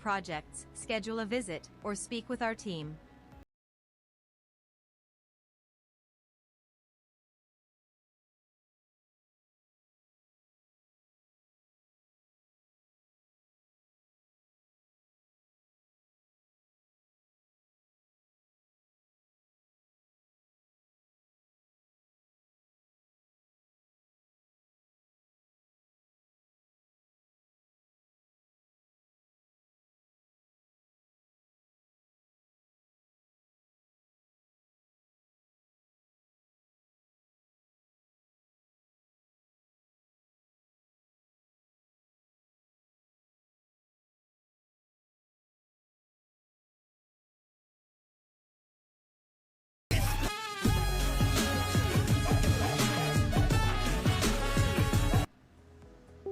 projects, schedule a visit, or speak with our team.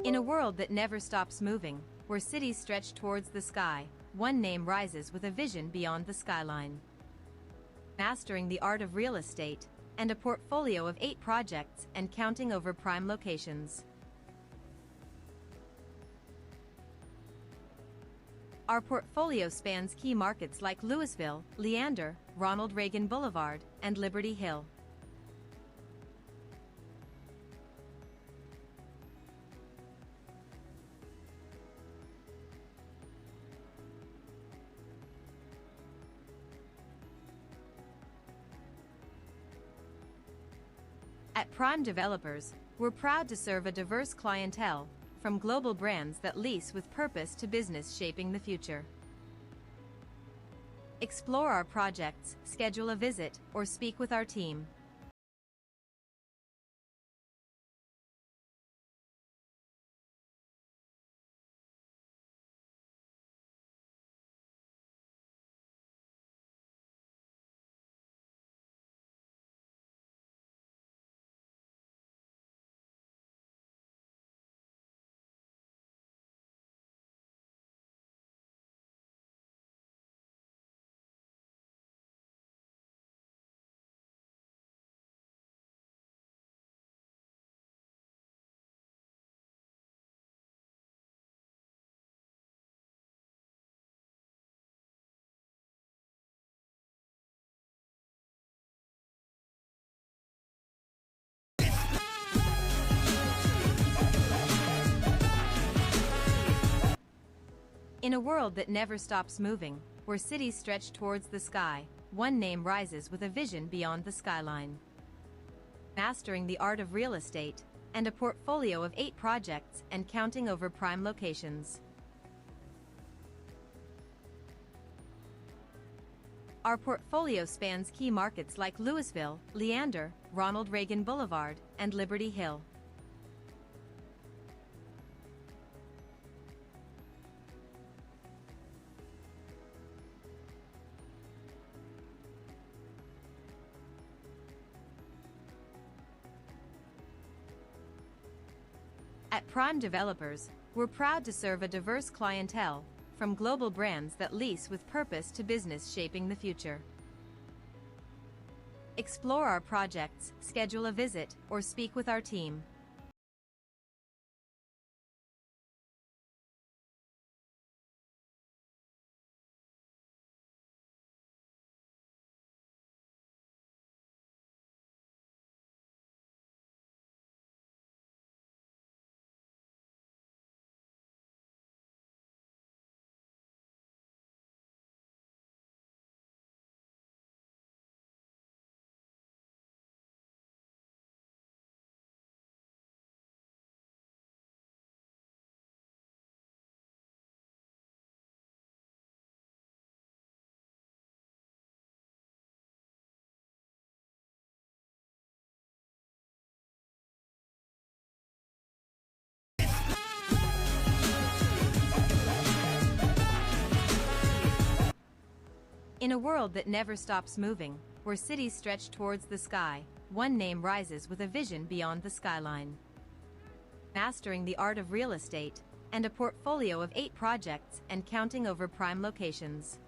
In a world that never stops moving, where cities stretch towards the sky, one name rises with a vision beyond the skyline. Mastering the art of real estate, and a portfolio of 8 projects and counting over prime locations. Our portfolio spans key markets like Louisville, Leander, Ronald Reagan Boulevard, and Liberty Hill. At Prime Developers, we're proud to serve a diverse clientele, from global brands that lease with purpose to business shaping the future. Explore our projects, schedule a visit, or speak with our team. In a world that never stops moving, where cities stretch towards the sky, one name rises with a vision beyond the skyline. Mastering the art of real estate, and a portfolio of 8 projects and counting over prime locations. Our portfolio spans key markets like Louisville, Leander, Ronald Reagan Boulevard, and Liberty Hill. At Prime Developers, we're proud to serve a diverse clientele, from global brands that lease with purpose to business shaping the future. Explore our projects, schedule a visit, or speak with our team. In a world that never stops moving, where cities stretch towards the sky, one name rises with a vision beyond the skyline. Mastering the art of real estate, and a portfolio of 8 projects and counting over prime locations.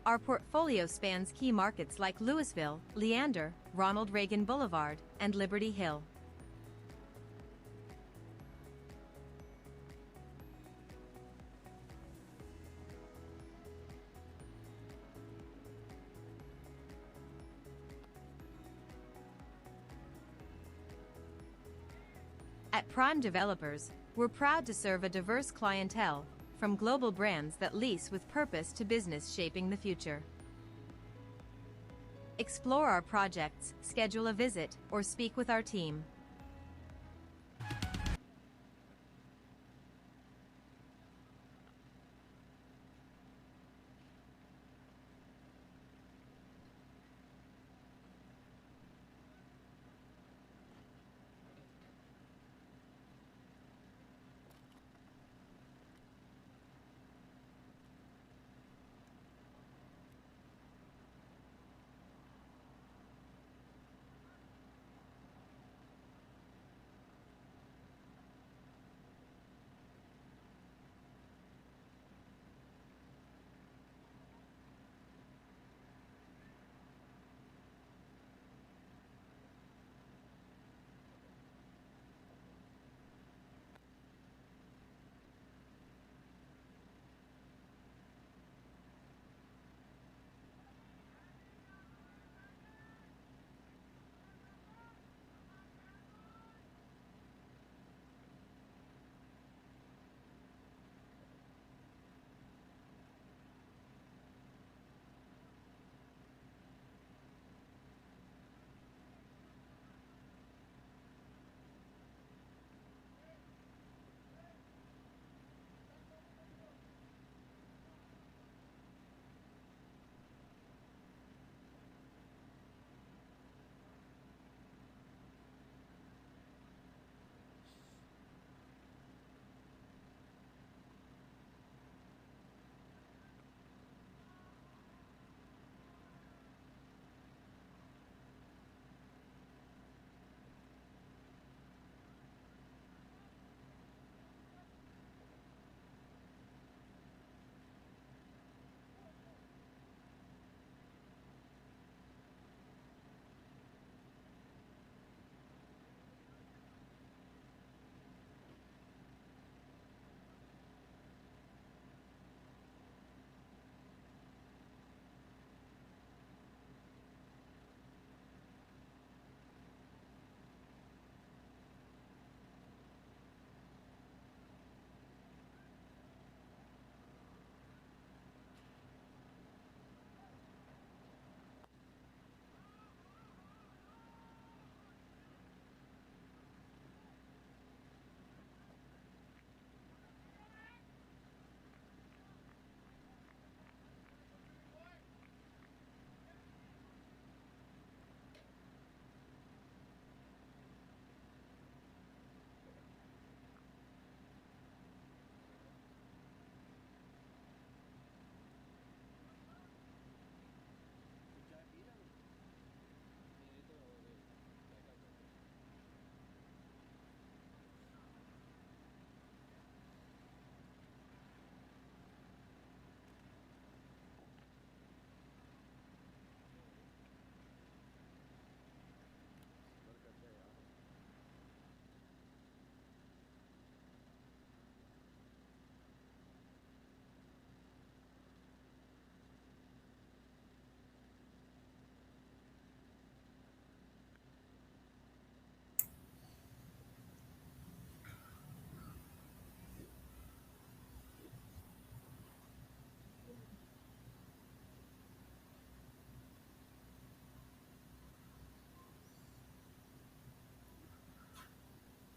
Our portfolio spans key markets like Louisville, Leander, Ronald Reagan Boulevard, and Liberty Hill. At Prime Developers, we're proud to serve a diverse clientele, from global brands that lease with purpose to business shaping the future. Explore our projects, schedule a visit, or speak with our team.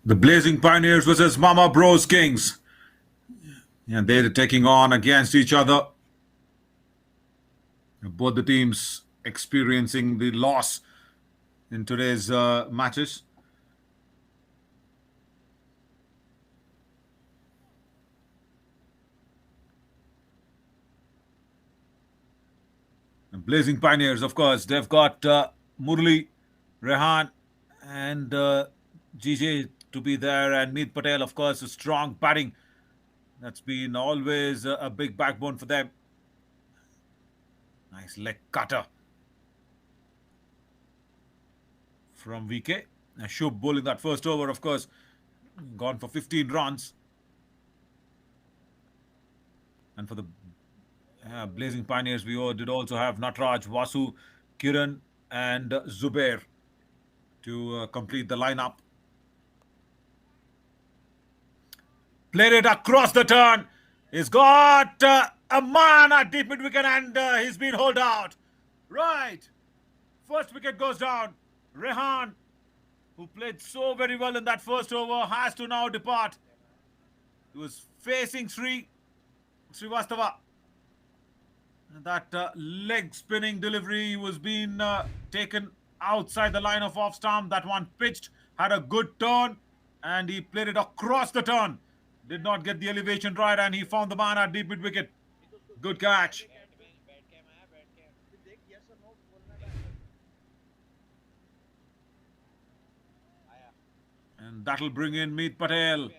The Blazing Pioneers versus Mama Bros Kings. And they're taking on against each other. Both the teams experiencing the loss in today's matches. And Blazing Pioneers, of course, they've got Murli, Rehan, and GJ to be there, and Meet Patel, of course, a strong batting. That's been always a big backbone for them. Nice leg cutter from VK. Shub bowling that first over, of course, gone for 15 runs. And for the Blazing Pioneers, we did also have Natraj, Vasu, Kiran, and Zubair to complete the lineup. Played it across the turn. He's got a man at deep mid wicket and he's been hauled out. Right. First wicket goes down. Rehan, who played so very well in that first over, has to now depart. He was facing Srivastava. That leg spinning delivery was being taken outside the line of off stump. That one pitched, had a good turn, and he played it across the turn. Did not get the elevation right, and he found the man at deep mid wicket. Good catch. And that'll bring in Meet Patel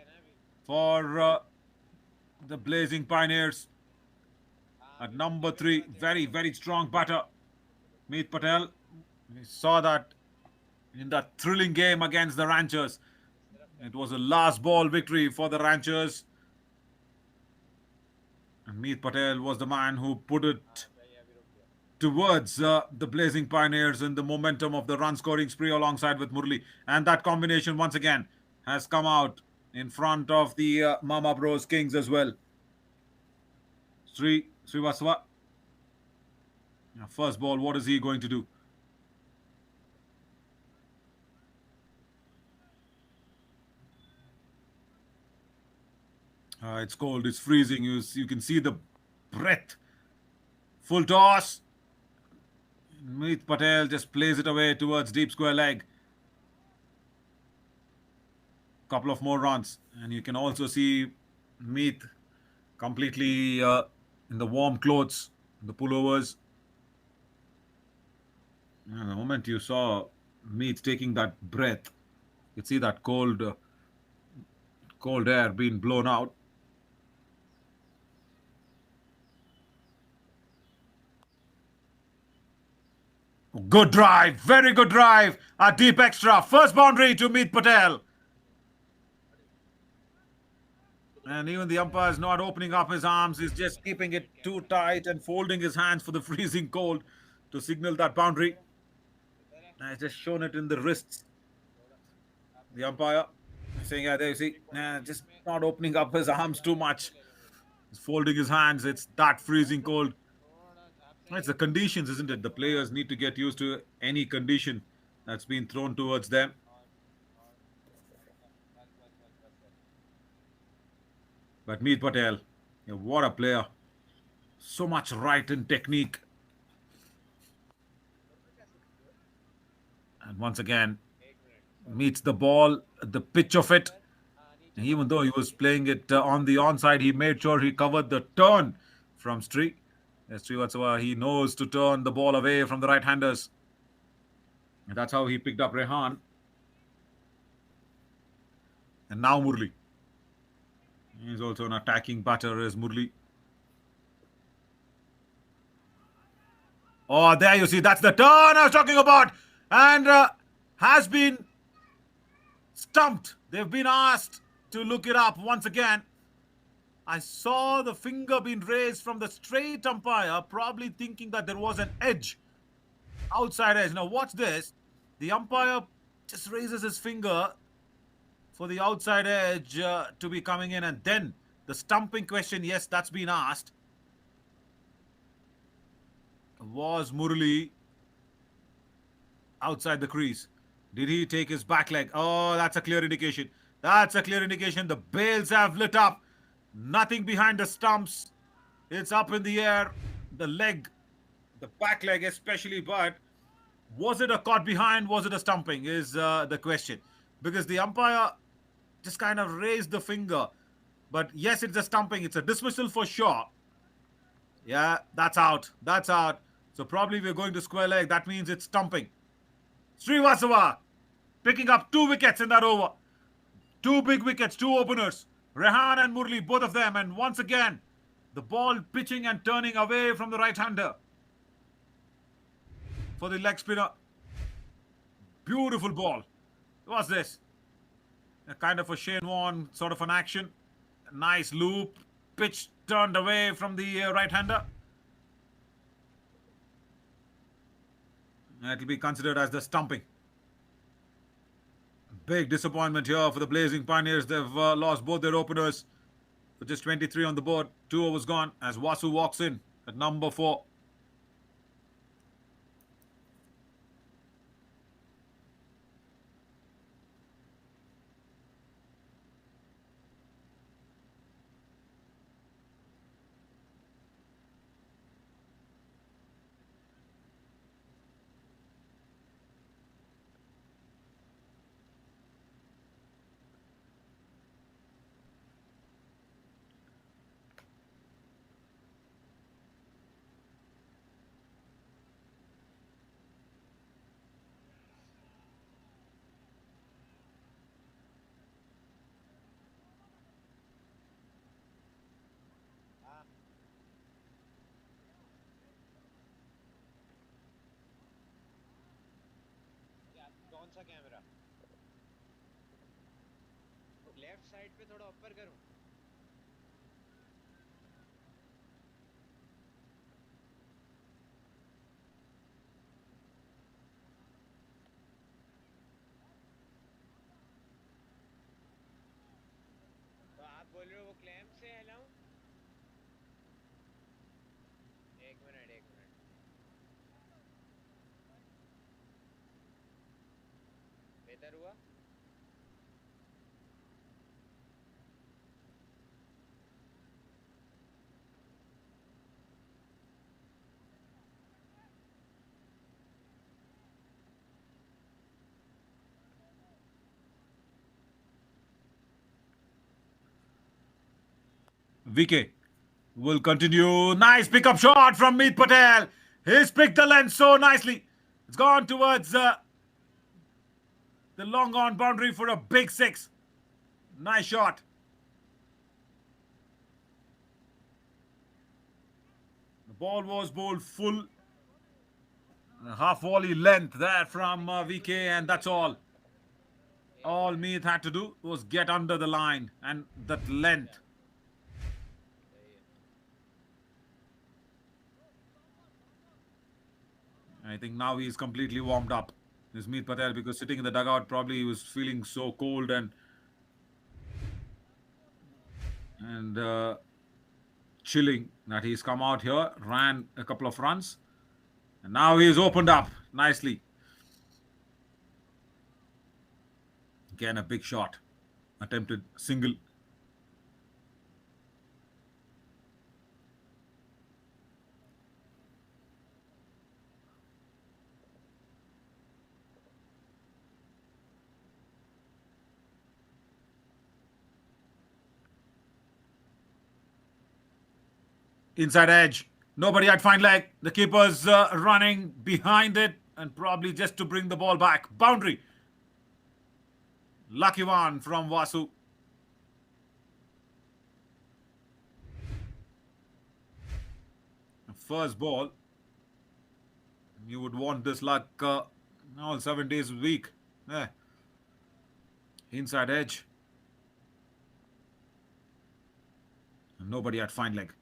for the Blazing Pioneers. At number 3, very, very strong batter. Meet Patel. We saw that in that thrilling game against the Ranchers. It was a last ball victory for the Ranchers. And Meet Patel was the man who put it towards the Blazing Pioneers in the momentum of the run scoring spree alongside with Murli. And that combination once again has come out in front of the Mama Bros Kings as well. Srivastava. First ball, what is he going to do? It's cold, it's freezing. You can see the breath. Full toss. Meet Patel just plays it away towards deep square leg. Couple of more runs. And you can also see Meet completely in the warm clothes, the pullovers. And the moment you saw Meet taking that breath, you see that cold air being blown out. Good drive, very good drive. A deep extra. First boundary to Meet Patel. And even the umpire is not opening up his arms. He's just keeping it too tight and folding his hands for the freezing cold to signal that boundary. And he's just shown it in the wrists. The umpire saying, yeah, there you see, just not opening up his arms too much. He's folding his hands. It's that freezing cold. It's the conditions, isn't it? The players need to get used to any condition that's been thrown towards them. But Meet Patel, what a player. So much right in technique. And once again, meets the ball at the pitch of it. And even though he was playing it on the onside, he made sure he covered the turn from Sri. Srivastava, he knows to turn the ball away from the right-handers. And that's how he picked up Rehan. And now Murli. He's also an attacking batter as Murli. Oh, there you see, that's the turn I was talking about. And has been stumped. They've been asked to look it up once again. I saw the finger being raised from the straight umpire, probably thinking that there was an edge, outside edge. Now watch this. The umpire just raises his finger for the outside edge to be coming in, and then the stumping question, yes, that's been asked. Was Murli outside the crease? Did he take his back leg? Oh, that's a clear indication. That's a clear indication. The bails have lit up. Nothing behind the stumps. It's up in the air. The leg, the back leg especially, but was it a caught behind? Was it a stumping is the question. Because the umpire just kind of raised the finger. But yes, it's a stumping. It's a dismissal for sure. Yeah, that's out. That's out. So probably we're going to square leg. That means it's stumping. Srivastava picking up 2 wickets in that over. 2 big wickets, 2 openers. Rehan and Murli, both of them. And once again, the ball pitching and turning away from the right-hander for the leg spinner. Beautiful ball. What's this? A kind of a Shane Warne sort of an action. A nice loop. Pitch turned away from the right-hander. It will be considered as the stumping. Big disappointment here for the Blazing Pioneers. They've lost both their openers. for just 23 on the board. 2 overs gone as Vasu walks in at number 4. कौन सा camera left side पे थोड़ा ऊपर करूं तो आप बोल रहे हो वो क्लैम्प से हिलाऊं एक मिनट बेहतर हुआ VK will continue. Nice pickup shot from Meet Patel. He's picked the length so nicely. It's gone towards the long on boundary for a big 6. Nice shot. The ball was bowled full. Half volley length there from VK, and that's all. All Meet had to do was get under the line, and that length. I think now he's completely warmed up. This Meet Patel, because sitting in the dugout, probably he was feeling so cold and chilling that he's come out here, ran a couple of runs, and now he's opened up nicely. Again, a big shot, attempted single. Inside edge. Nobody at fine leg. The keeper's running behind it and probably just to bring the ball back. Boundary. Lucky one from Vasu. First ball. You would want this luck all 7 days a week. Yeah. Inside edge. Nobody at fine leg.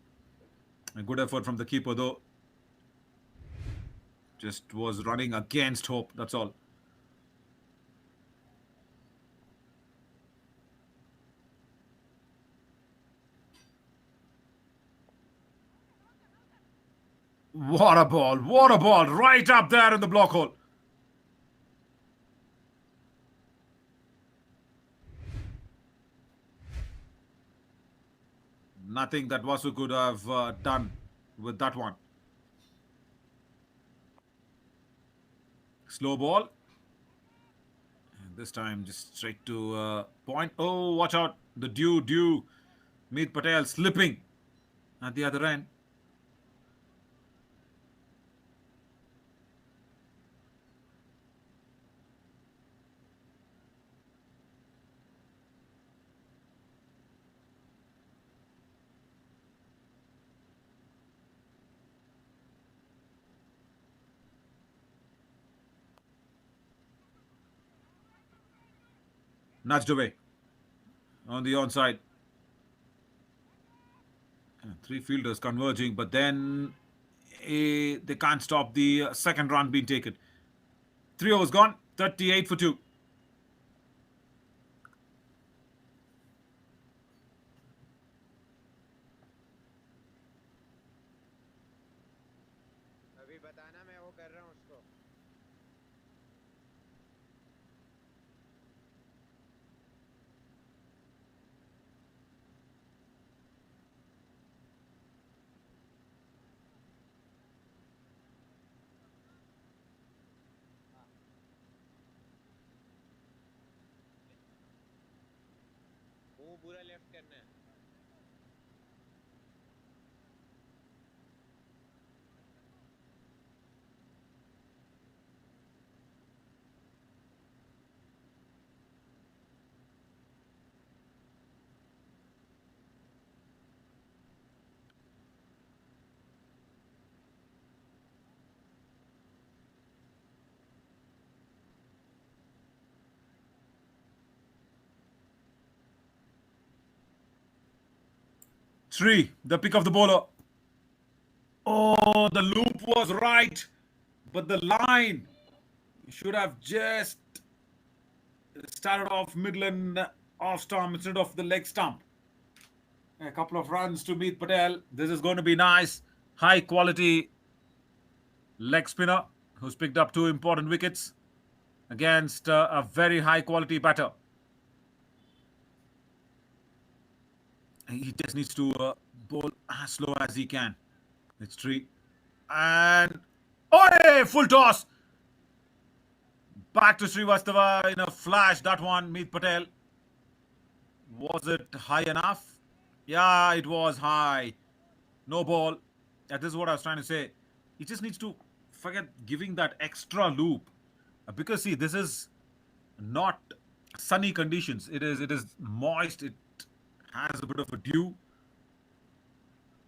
A good effort from the keeper though. Just was running against hope, that's all. What a ball, right up there in the block hole. Nothing that Vasu could have done with that one. Slow ball. And this time just straight to point. Oh, watch out. The due. Meet Patel slipping at the other end. Nudged away on the onside. 3 fielders converging, but then they can't stop the second run being taken. 3 overs gone, 38 for 2. बताना मैं वो कर रहा हूँ उसको. वो पूरा left करना है. Three, the pick of the bowler. Oh, the loop was right, but the line should have just started off middle and off stump instead of the leg stump. A couple of runs to Meet Patel. This is going to be nice. High quality leg spinner who's picked up two important wickets against a very high quality batter. He just needs to bowl as slow as he can. It's three. And oh, full toss. Back to Srivastava in a flash. That one, Meet Patel. Was it high enough? Yeah, it was high. No ball. Yeah, this is what I was trying to say. He just needs to forget giving that extra loop. Because see, this is not sunny conditions. It is moist. It has a bit of a dew.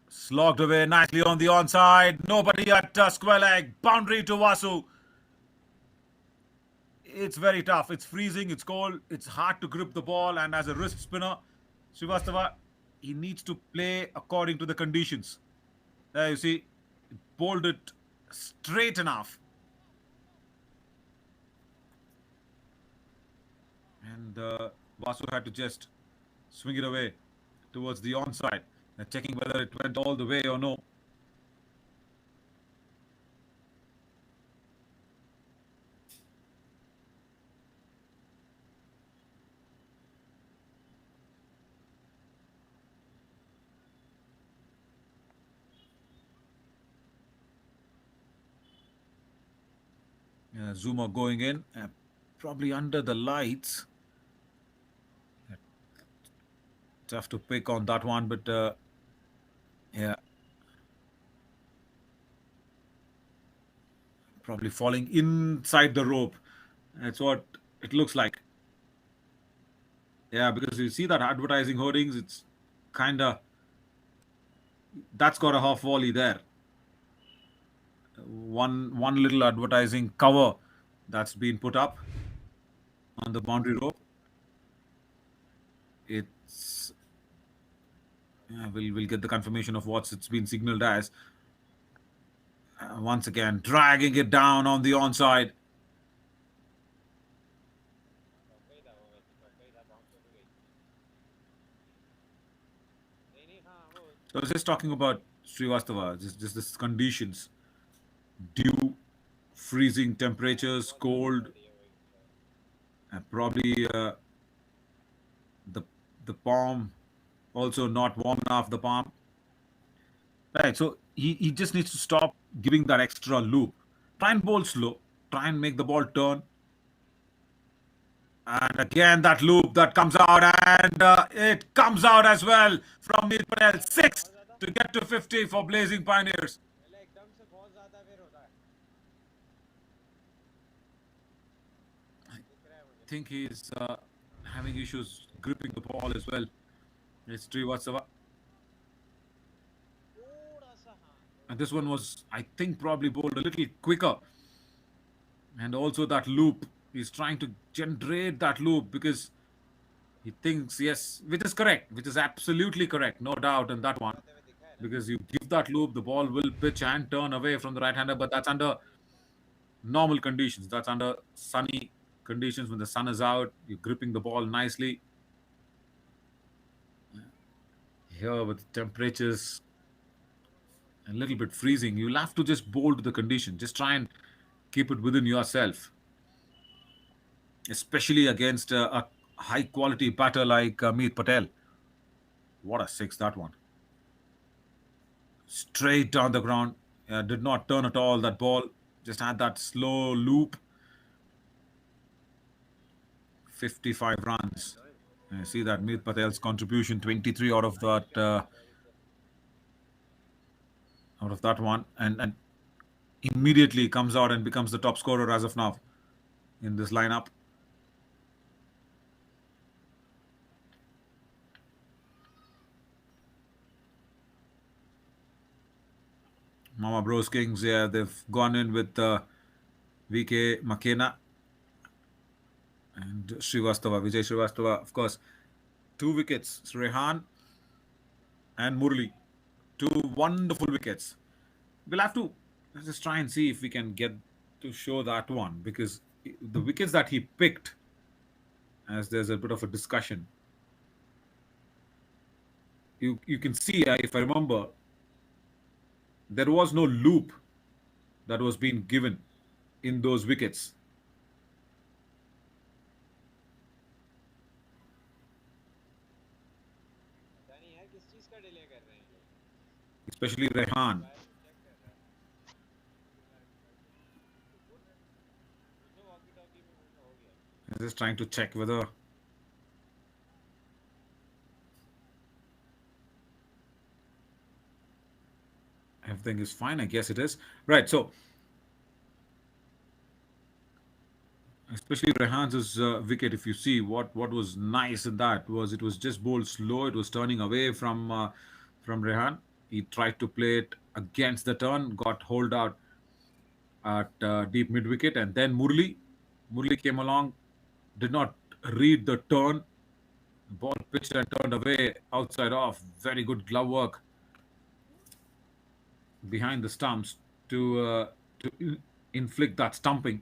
Slogged away nicely on the onside. Nobody at square leg. Boundary to Vasu. It's very tough. It's freezing. It's cold. It's hard to grip the ball. And as a wrist spinner, Srivastava, he needs to play according to the conditions. There you see, bowled it straight enough. And Vasu had to just swing it away towards the onside. Checking whether it went all the way or no. Zuma going in, probably under the lights. Tough to pick on that one, but yeah. Probably falling inside the rope. That's what it looks like. Yeah, because you see that advertising hoardings, it's kind of, that's got a half volley there. One little advertising cover that's been put up on the boundary rope. It's we'll get the confirmation of what it's been signaled as. Once again, dragging it down on the onside. So I was just talking about Srivastava, just this conditions, dew, freezing temperatures, cold, and probably the palm also not warm enough. The palm, right? So he just needs to stop giving that extra loop. Try and bowl slow. Try and make the ball turn. And again, that loop that comes out, and it comes out as well from Meet Patel. 6 to get to 50 for Blazing Pioneers. I think he's having issues gripping the ball as well. It's Srivastava. And this one was, I think, probably bowled a little quicker. And also that loop. He's trying to generate that loop because he thinks, yes, which is correct, which is absolutely correct, no doubt in that one. Because you give that loop, the ball will pitch and turn away from the right-hander, but that's under normal conditions. That's under sunny conditions when the sun is out. You're gripping the ball nicely. Here with temperatures a little bit freezing. You'll have to just bowl to the condition. Just try and keep it within yourself, especially against a high quality batter like Meet Patel. What a six that one! Straight down the ground. Did not turn at all. That ball just had that slow loop. 55 runs. See that Meet Patel's contribution 23 out of that one, and immediately comes out and becomes the top scorer as of now in this lineup. Mama Bros Kings, yeah, they've gone in with VK McKenna and Srivastava, Vijay Srivastava, of course. 2 wickets, Rehan and Murli. 2 wonderful wickets. We'll have to just try and see if we can get to show that one, because the wickets that he picked, as there's a bit of a discussion, you can see, if I remember, there was no loop that was being given in those wickets. पता नहीं यार किस चीज का delay कर रहे हैं ये लोग Especially Rehan. चेक कर रहा है पूछो वॉकी टॉकी में पूछो हो गया I'm just trying to check whether everything is fine. I guess it is. Right. So, especially Rehan's wicket, if you see what was nice in that was it was just bowled slow. It was turning away from Rehan. He tried to play it against the turn, got holed out at deep mid wicket, and then Murli came along, did not read the turn. Ball pitched and turned away outside off. Very good glove work behind the stumps to inflict that stumping.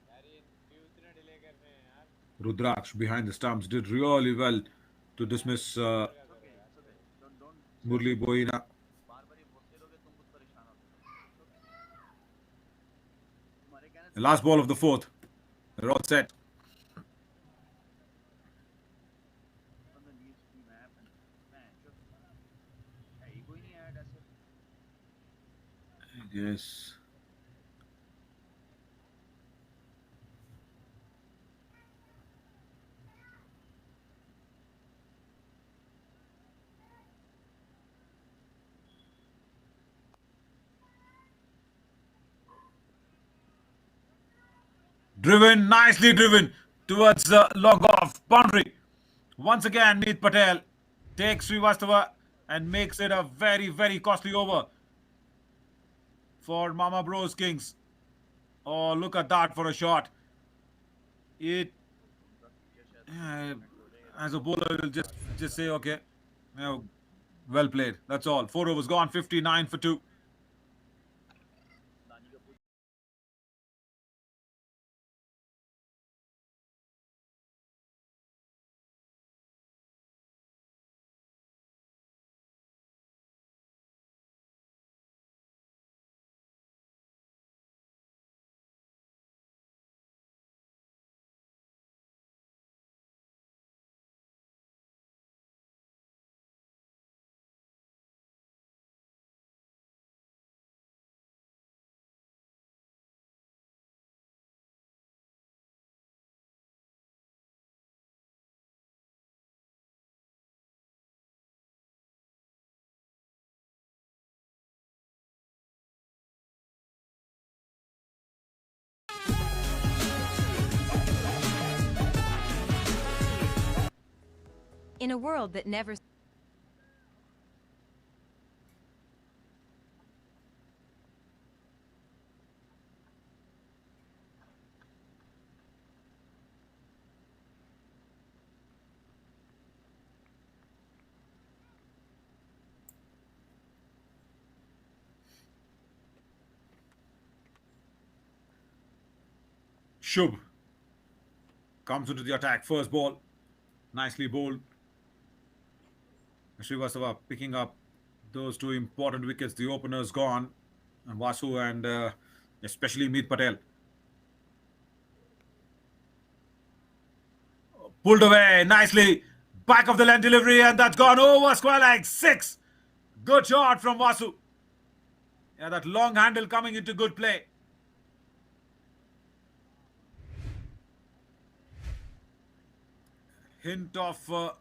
यार ये क्यों इतना delay कर रहे हैं यार Rudraksh behind the stumps did really well to dismiss का करो यार Murli Boina. The last ball of the fourth. They're all set. Yes. Driven, nicely driven towards the log off boundary. Once again, Meet Patel takes Srivastava and makes it a very, very costly over for Mama Bros Kings. Oh, look at that for a shot. It, as a bowler, will just say, okay, well played. That's all. 4 overs gone, 59 for 2. In a world that never Shubh comes into the attack. First ball. Nicely bowled. Srivastava picking up those two important wickets. The openers gone, and Vasu and especially Meet Patel. Pulled away nicely. Back of the length delivery, and that's gone over square leg. Six. Good shot from Vasu. Yeah, that long handle coming into good play. Hint of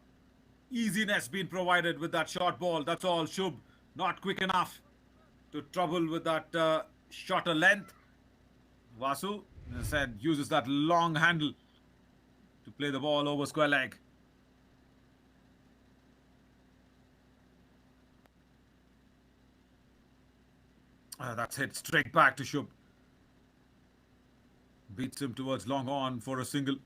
easiness being provided with that short ball. That's all. Shubh not quick enough to trouble with that shorter length. Vasu, as I said, uses that long handle to play the ball over square leg. That's hit straight back to Shubh. Beats him towards long on for a single.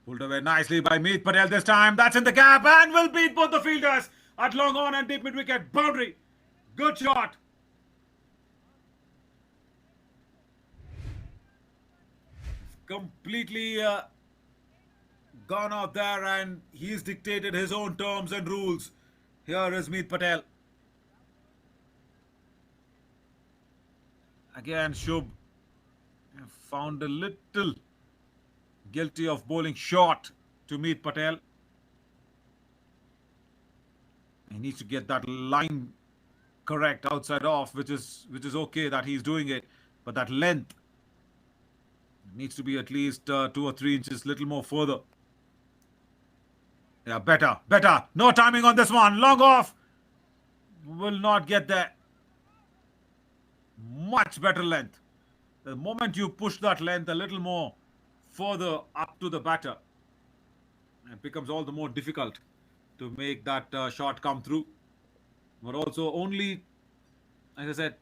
Pulled away nicely by Meet Patel this time. That's in the gap and will beat both the fielders at long on and deep mid wicket. Boundary. Good shot. Completely gone out there and he's dictated his own terms and rules. Here is Meet Patel. Again, Shubh found a little guilty of bowling short to Meet Patel. He needs to get that line correct outside off, which is okay that he's doing it, but that length needs to be at least 2 or 3 inches, little more further. Yeah, better. No timing on this one. Long off. Will not get there. Much better length. The moment you push that length a little more further up to the batter, it becomes all the more difficult to make that shot come through. But also only, as I said,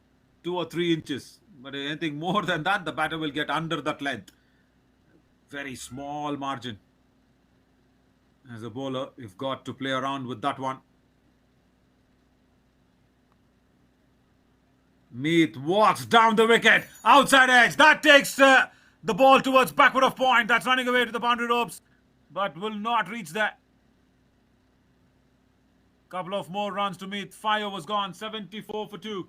2 or 3 inches. But anything more than that, the batter will get under that length. Very small margin. As a bowler, you've got to play around with that one. Meet walks down the wicket. Outside edge. That takes the ball towards backward of point. That's running away to the boundary ropes, but will not reach there. Couple of more runs to Meet. 5 overs gone. 74 for 2.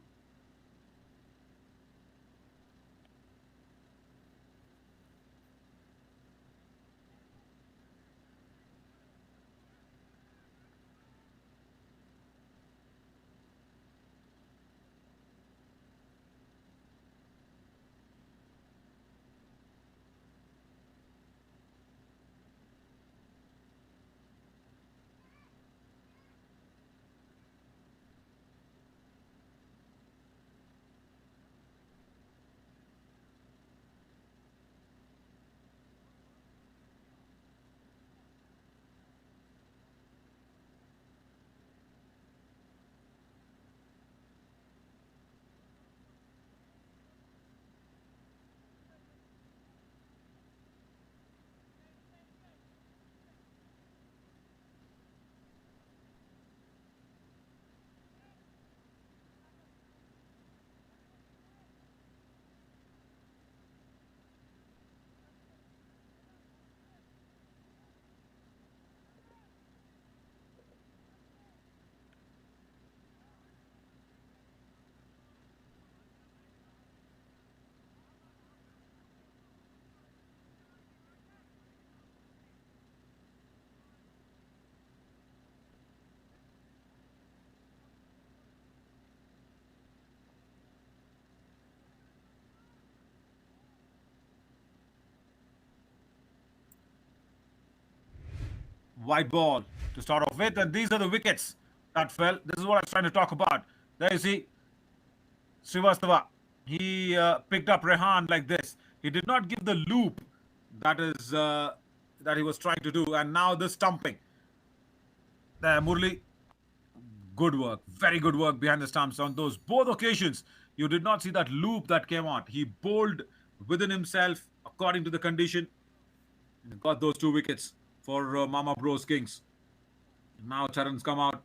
White ball to start off with, and these are the wickets that fell. This is what I was trying to talk about. There you see Srivastava. He picked up Rehan like this. He did not give the loop that is that he was trying to do. And now this stumping. There, Murli, good work, very good work behind the stumps on those both occasions. You did not see that loop that came out. He bowled within himself according to the condition and got those 2 wickets for Mama Bros Kings. Now Charan's come out.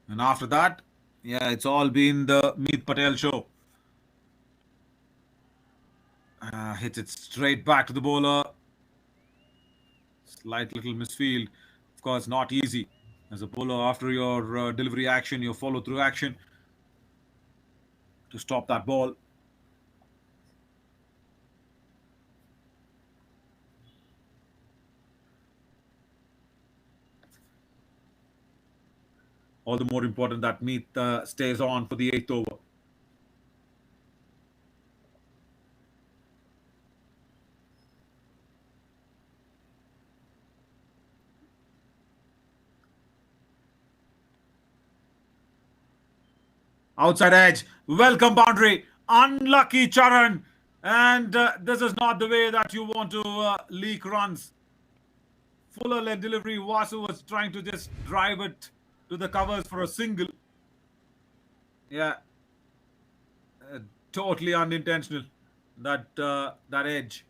And after that, yeah, it's all been the Meet Patel show. Hits it straight back to the bowler. Slight little misfield. Of course, not easy. As a bowler, after your delivery action, your follow through action to stop that ball. All the more important that Meet stays on for the eighth over. Outside edge, welcome boundary, unlucky Charan, and this is not the way that you want to leak runs. Fuller led delivery. Vasu was trying to just drive it to the covers for a single. Yeah, totally unintentional. That edge.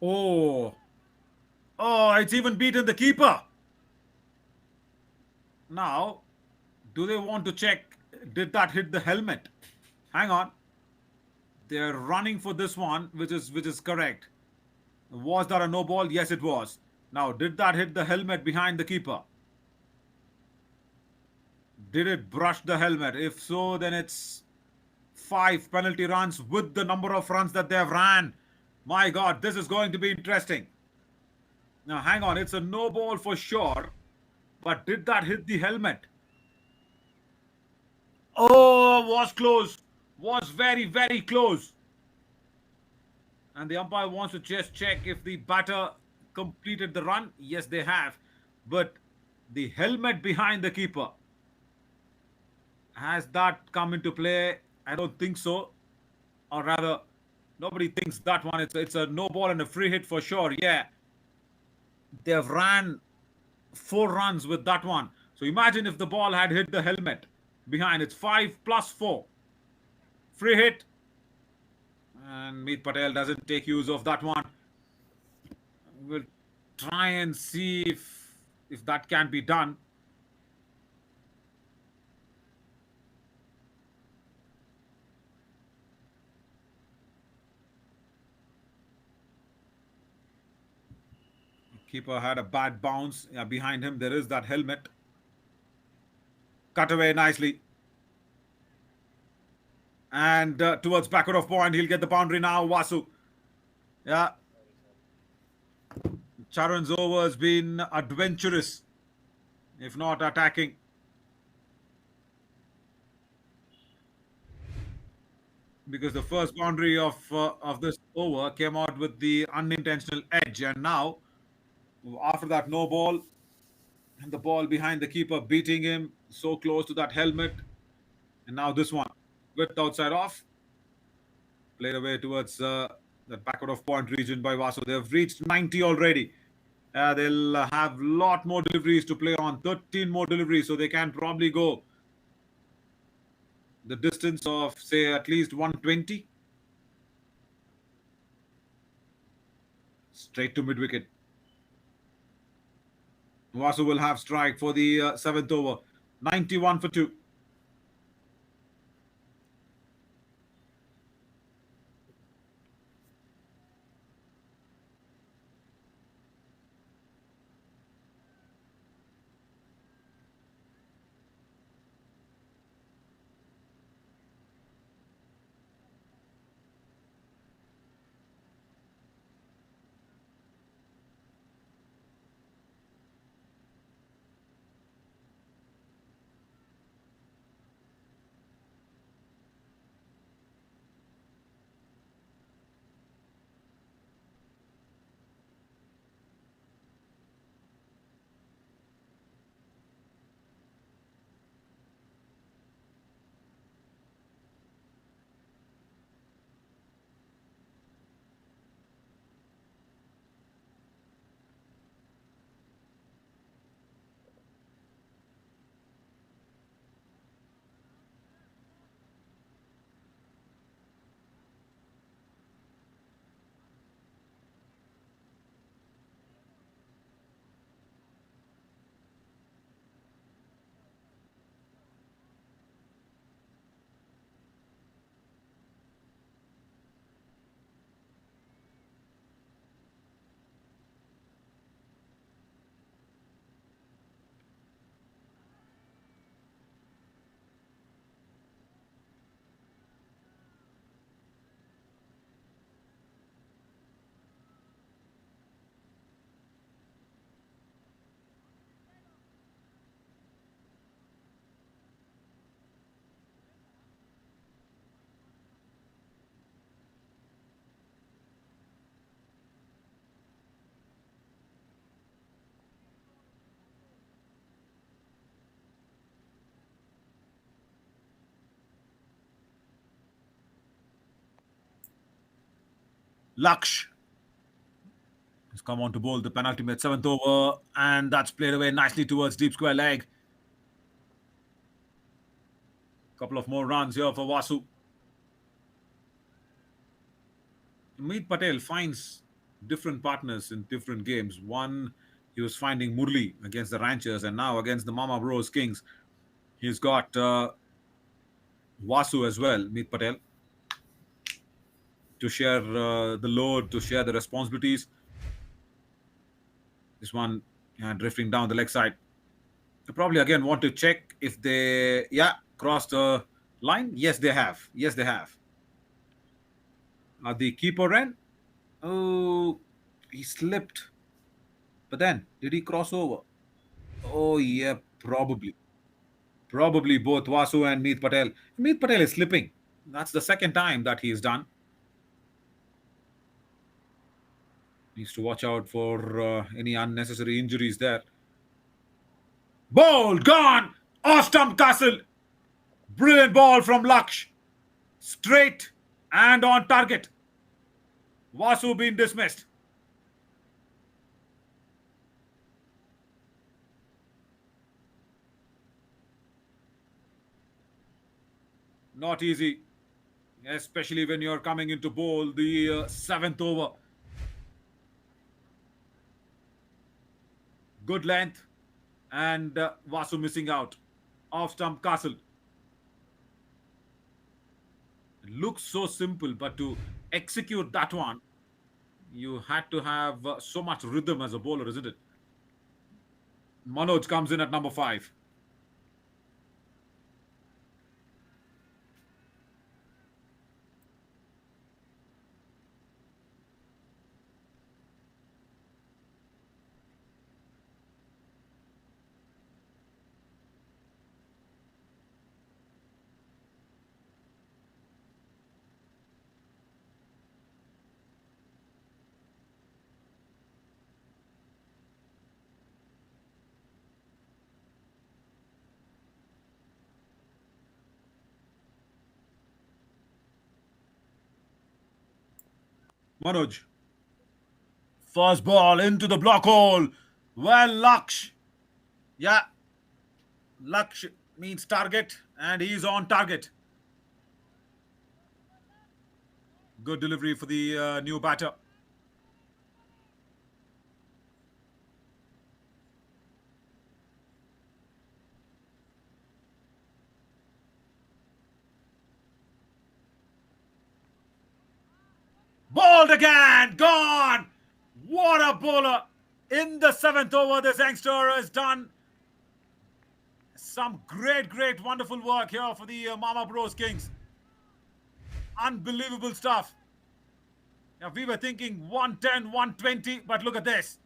Oh, oh, it's even beaten the keeper. Now, do they want to check? Did that hit the helmet? Hang on. They're running for this one, which is correct. Was that a no ball? Yes, it was. Now, did that hit the helmet behind the keeper? Did it brush the helmet? If so, then it's 5 penalty runs with the number of runs that they have ran. My God, this is going to be interesting. Now, hang on. It's a no ball for sure. But did that hit the helmet? Oh, was close. Was very, very close. And the umpire wants to just check if the batter completed the run. Yes, they have. But the helmet behind the keeper, has that come into play? I don't think so. Or rather, nobody thinks that one. It's a no ball and a free hit for sure. Yeah. They've ran 4 runs with that one. So imagine if the ball had hit the helmet behind. It's 5 plus 4. Free hit. And Meet Patel doesn't take use of that one. We'll try and see if that can be done. Keeper had a bad bounce. Yeah, behind him, there is that helmet. Cut away nicely. And towards backward of point, he'll get the boundary now. Vasu. Yeah. Charan's over has been adventurous, if not attacking. Because the first boundary of this over came out with the unintentional edge, and now after that no ball and the ball behind the keeper beating him so close to that helmet, and now this one with outside off, played away towards the backward of point region by Vasu. They've reached 90 already. They'll have a lot more deliveries to play on, 13 more deliveries, so they can probably go the distance of, say, at least 120. Straight to mid-wicket. Vasu will have strike for the 7th over. 91 for 2. Laksh has come on to bowl the penultimate seventh over, and that's played away nicely towards deep square leg. Couple of more runs here for Vasu. Meet Patel finds different partners in different games. One, he was finding Murli against the Ranchers, and now against the Mama Bros Kings, he's got Vasu as well, Meet Patel, to share the load, to share the responsibilities. This one drifting down the leg side. They probably again want to check if they, crossed the line. Yes, they have. Yes, they have. The keeper ran. Oh, he slipped. But then, did he cross over? Oh, yeah, probably. Probably both Vasu and Meet Patel. Meet Patel is slipping. That's the second time that he is done. Needs to watch out for any unnecessary injuries there. Ball gone! Off stump Castle. Brilliant ball from Laksh. Straight and on target. Vasu being dismissed. Not easy, especially when you're coming into bowl the seventh over. Good length, and Vasu missing out. Off stump Castle. It looks so simple, but to execute that one, you had to have so much rhythm as a bowler, isn't it? Manoj comes in at number 5. Manoj. First ball into the block hole. Well, Laksh. Yeah. Laksh means target, and he's on target. Good delivery for the new batter. Balled again. Gone. What a bowler. In the 7th over, this youngster has done some great, wonderful work here for the Mama Bros Kings. Unbelievable stuff. Now, we were thinking 110, 120, but look at this.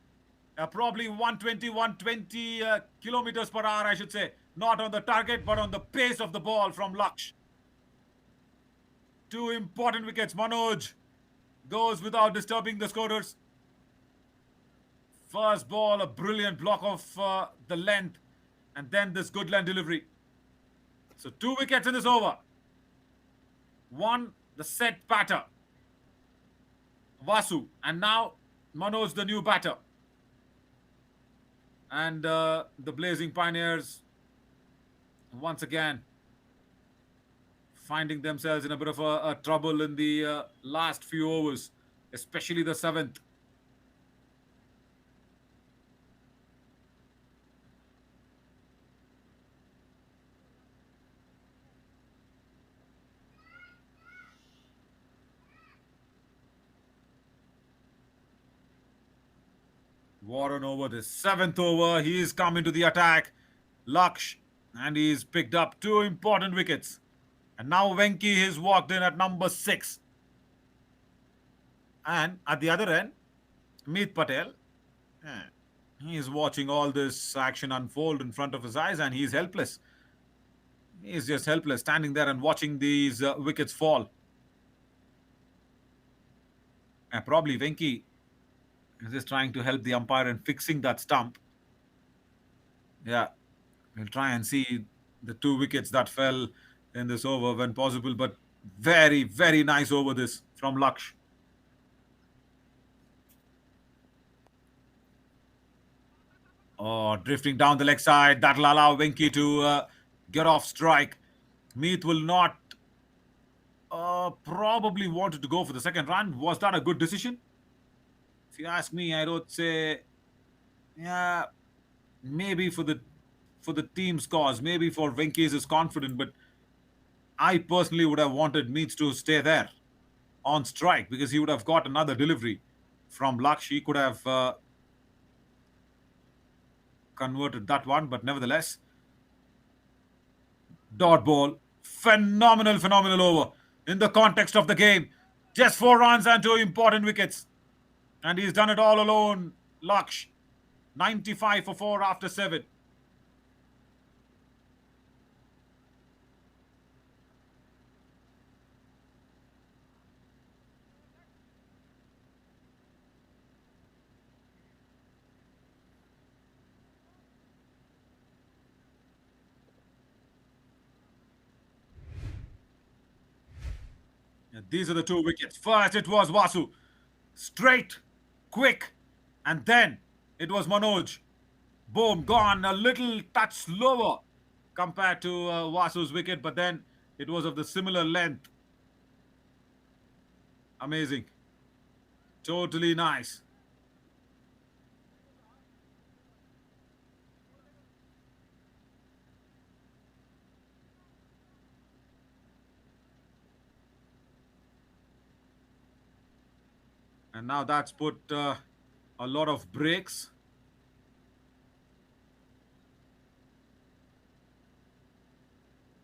Probably 120 kilometers per hour, I should say. Not on the target, but on the pace of the ball from Laksh. 2 important wickets. Manoj goes without disturbing the scorers. First ball, a brilliant block of the length, and then this good length delivery. So 2 wickets in this over. 1, the set batter, Vasu, and now Manoj, the new batter. And the Blazing Pioneers, once again, finding themselves in a bit of a trouble in the last few overs, especially the 7th. Warren over the 7th over. He's come into the attack. Laksh, and he's picked up 2 important wickets. And now Venki has walked in at number 6. And at the other end, Meet Patel. He's watching all this action unfold in front of his eyes, and he's helpless. He's just helpless, standing there and watching these wickets fall. And probably Venki is just trying to help the umpire in fixing that stump. Yeah, we'll try and see the 2 wickets that fell in this over when possible, but very, nice over this from Laksh. Oh, drifting down the leg side. That'll allow Venki to get off strike. Meath will not probably wanted to go for the second run. Was that a good decision? If you ask me, I would say, yeah, maybe for the team's cause, maybe for Venki's confidence, but I personally would have wanted Meath to stay there on strike because he would have got another delivery from Laksh. He could have converted that one, but nevertheless, dot ball, phenomenal over in the context of the game. Just 4 runs and 2 important wickets, and he's done it all alone. Laksh, 95 for 4 after 7. These are the 2 wickets. First, it was Vasu. Straight, quick. And then it was Manoj. Boom, gone. A little touch slower compared to Vasu's wicket, but then it was of the similar length. Amazing. Totally nice. And now that's put a lot of breaks.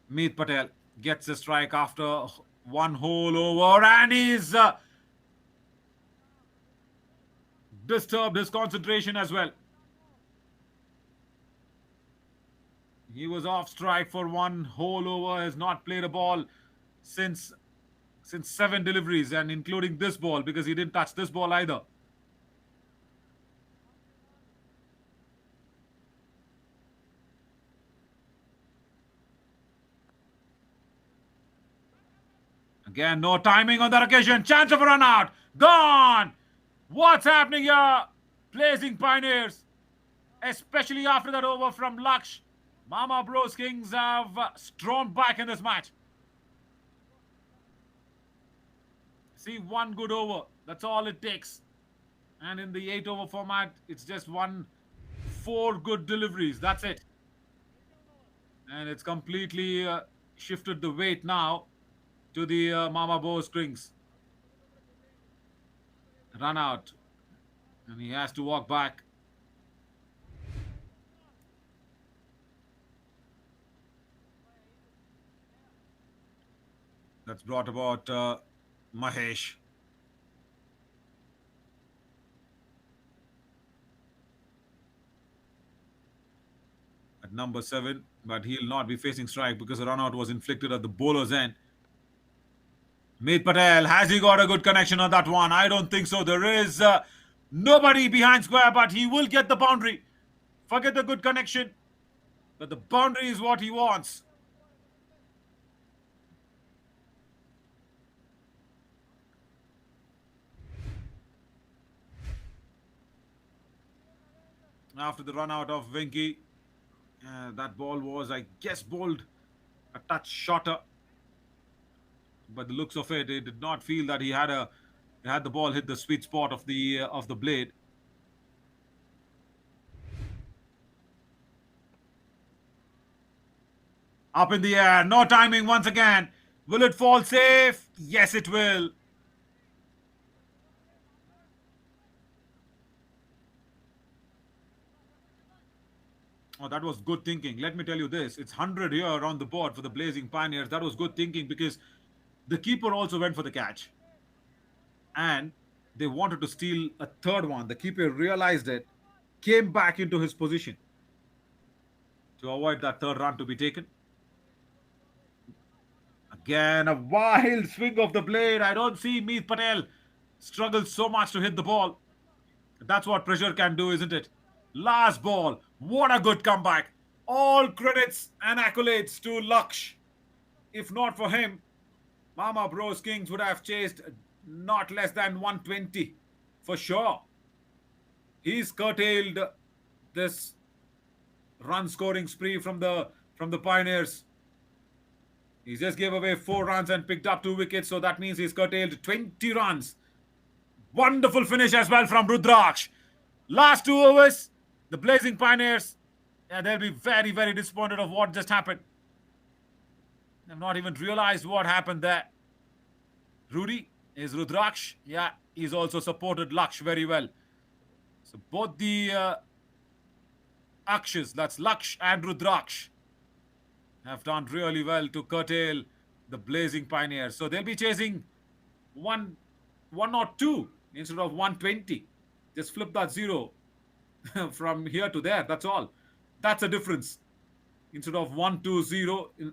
Meet Patel gets a strike after 1 whole over, and he's disturbed his concentration as well. He was off strike for 1 whole over, has not played a ball since 7 deliveries, and including this ball, because he didn't touch this ball either. Again, no timing on that occasion. Chance of a run out. Gone. What's happening here? Blazing Pioneers, especially after that over from Laksh. Mama Bros Kings have stormed back in this match. See, 1 good over. That's all it takes. And in the 8-over format, it's just 4 good deliveries. That's it. And it's completely shifted the weight now to the Mama Bros Kings. Run out. And he has to walk back. That's brought about Mahesh. At number 7, but he'll not be facing strike because the run out was inflicted at the bowler's end. Meet Patel, has he got a good connection on that one? I don't think so. There is nobody behind square, but he will get the boundary. Forget the good connection, but the boundary is what he wants. After the run out of Venki, that ball was, I guess, bowled a touch shorter. But the looks of it, it did not feel that he had the ball hit the sweet spot of the blade. Up in the air, no timing once again. Will it fall safe? Yes, it will. Oh, that was good thinking. Let me tell you this. It's 100 here on the board for the Blazing Pioneers. That was good thinking because the keeper also went for the catch. And they wanted to steal a third one. The keeper realized it, came back into his position to avoid that third run to be taken. Again, a wild swing of the blade. I don't see Meet Patel struggle so much to hit the ball. That's what pressure can do, isn't it? Last ball. What a good comeback. All credits and accolades to Laksh. If not for him, Mama Bros Kings would have chased not less than 120 for sure. He's curtailed this run scoring spree from the Pioneers. He just gave away 4 runs and picked up 2 wickets, so that means he's curtailed 20 runs. Wonderful finish as well from Rudraksh. Last 2 overs, the Blazing Pioneers, yeah, they'll be very, very disappointed of what just happened. They've not even realized what happened there. Rudy is Rudraksh. Yeah, he's also supported Laksh very well. So both the Akshas, that's Laksh and Rudraksh, have done really well to curtail the Blazing Pioneers. So they'll be chasing one or two instead of 120. Just flip that zero from here to there. That's all. That's a difference. Instead of 120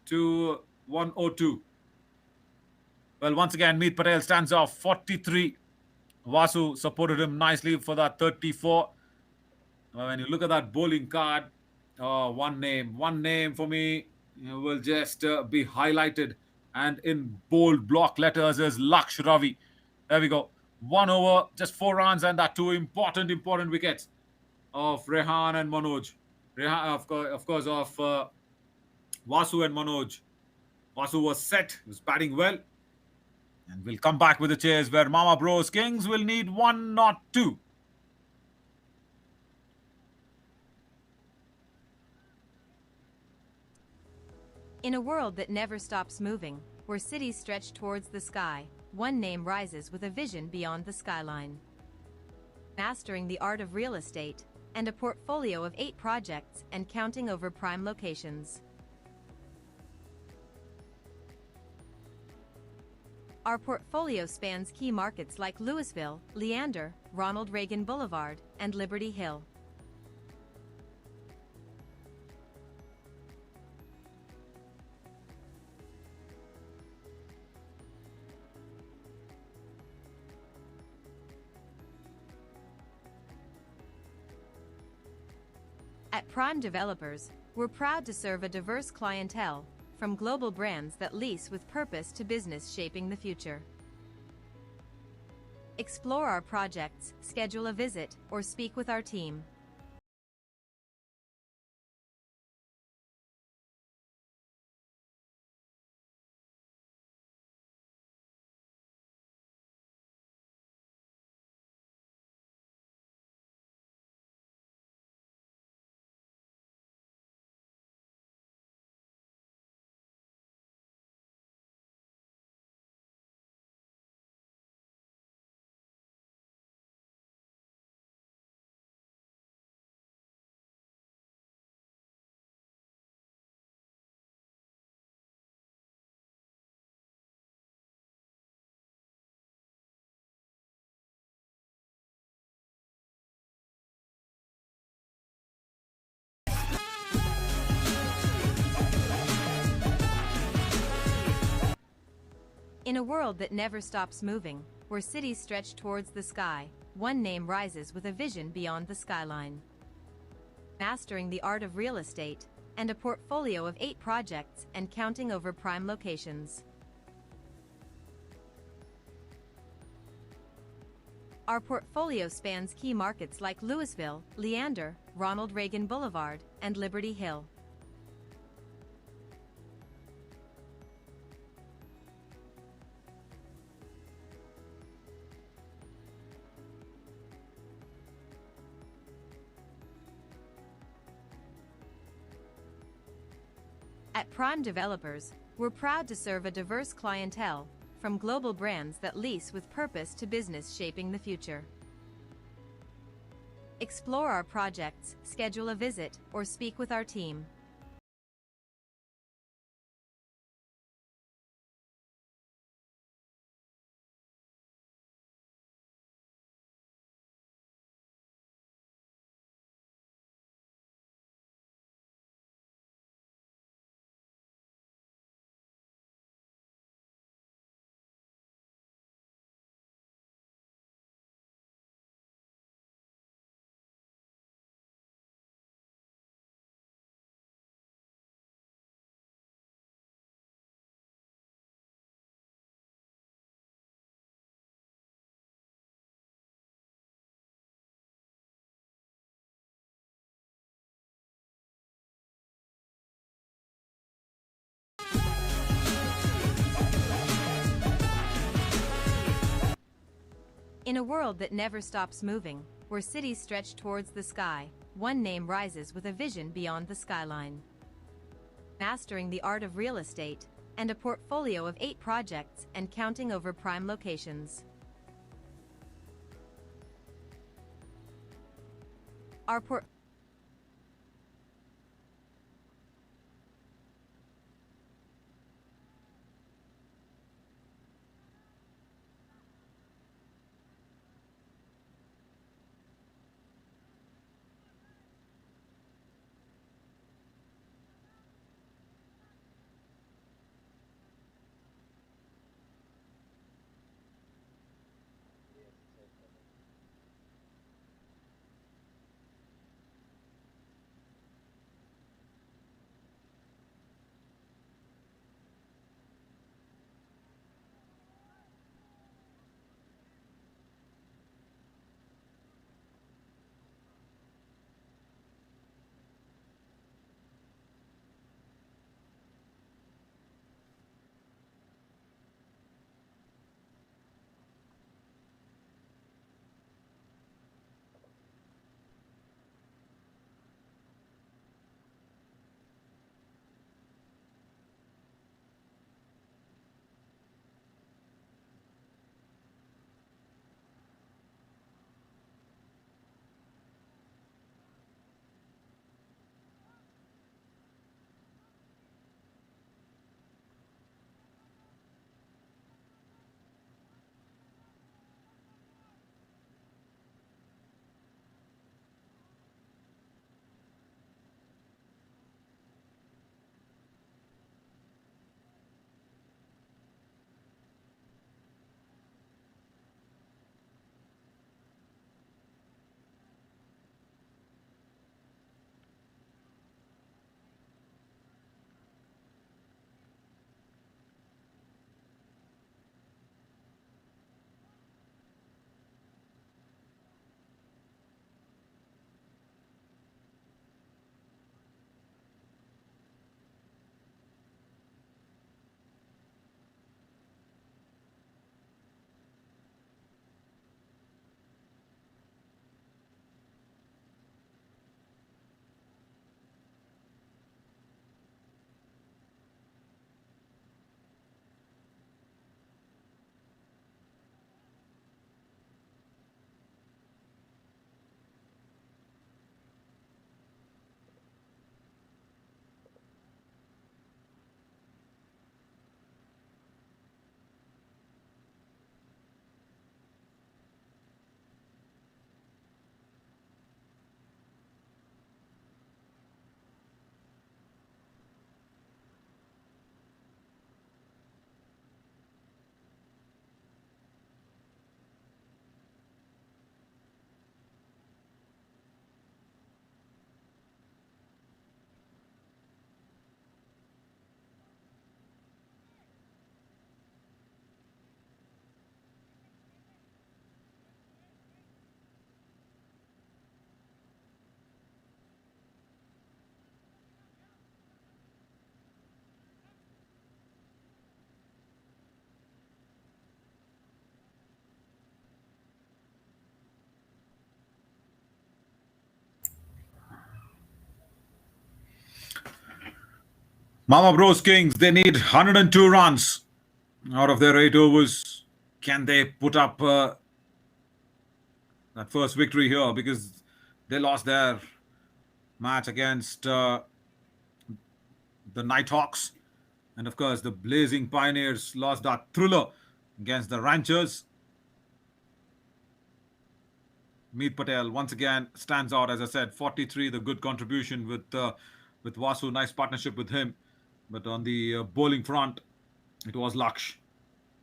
to 102. Well, once again, Meet Patel stands off 43. Vasu supported him nicely for that 34. When you look at that bowling card, one name for me will just be highlighted and in bold block letters is Laksh Ravi. There we go. 1 over, just 4 runs, and that two important wickets of Rehan and Manoj. Rehan, of course, of Vasu and Manoj. Vasu was set, he was batting well. And we'll come back with the chase where Mama Bros Kings will need one, not two. In a world that never stops moving, where cities stretch towards the sky, one name rises with a vision beyond the skyline. Mastering the art of real estate, and a portfolio of 8 projects and counting over prime locations. Our portfolio spans key markets like Louisville, Leander, Ronald Reagan Boulevard, and Liberty Hill. At Prime Developers, we're proud to serve a diverse clientele, from global brands that lease with purpose to business shaping the future. Explore our projects, schedule a visit, or speak with our team. In a world that never stops moving, where cities stretch towards the sky, one name rises with a vision beyond the skyline. Mastering the art of real estate, and a portfolio of 8 projects and counting over prime locations. Our portfolio spans key markets like Louisville, Leander, Ronald Reagan Boulevard, and Liberty Hill. At Prime Developers, we're proud to serve a diverse clientele, from global brands that lease with purpose to business shaping the future. Explore our projects, schedule a visit, or speak with our team. In a world that never stops moving, where cities stretch towards the sky, one name rises with a vision beyond the skyline. Mastering the art of real estate, and a portfolio of 8 projects and counting over prime locations. Our Mama Bros Kings, they need 102 runs out of their 8 overs. Can they put up that first victory here? Because they lost their match against the Nighthawks. And of course, the Blazing Pioneers lost that thriller against the Ranchers. Meet Patel once again stands out, as I said, 43, the good contribution with Vasu, nice partnership with him. But on the bowling front, it was Laksh.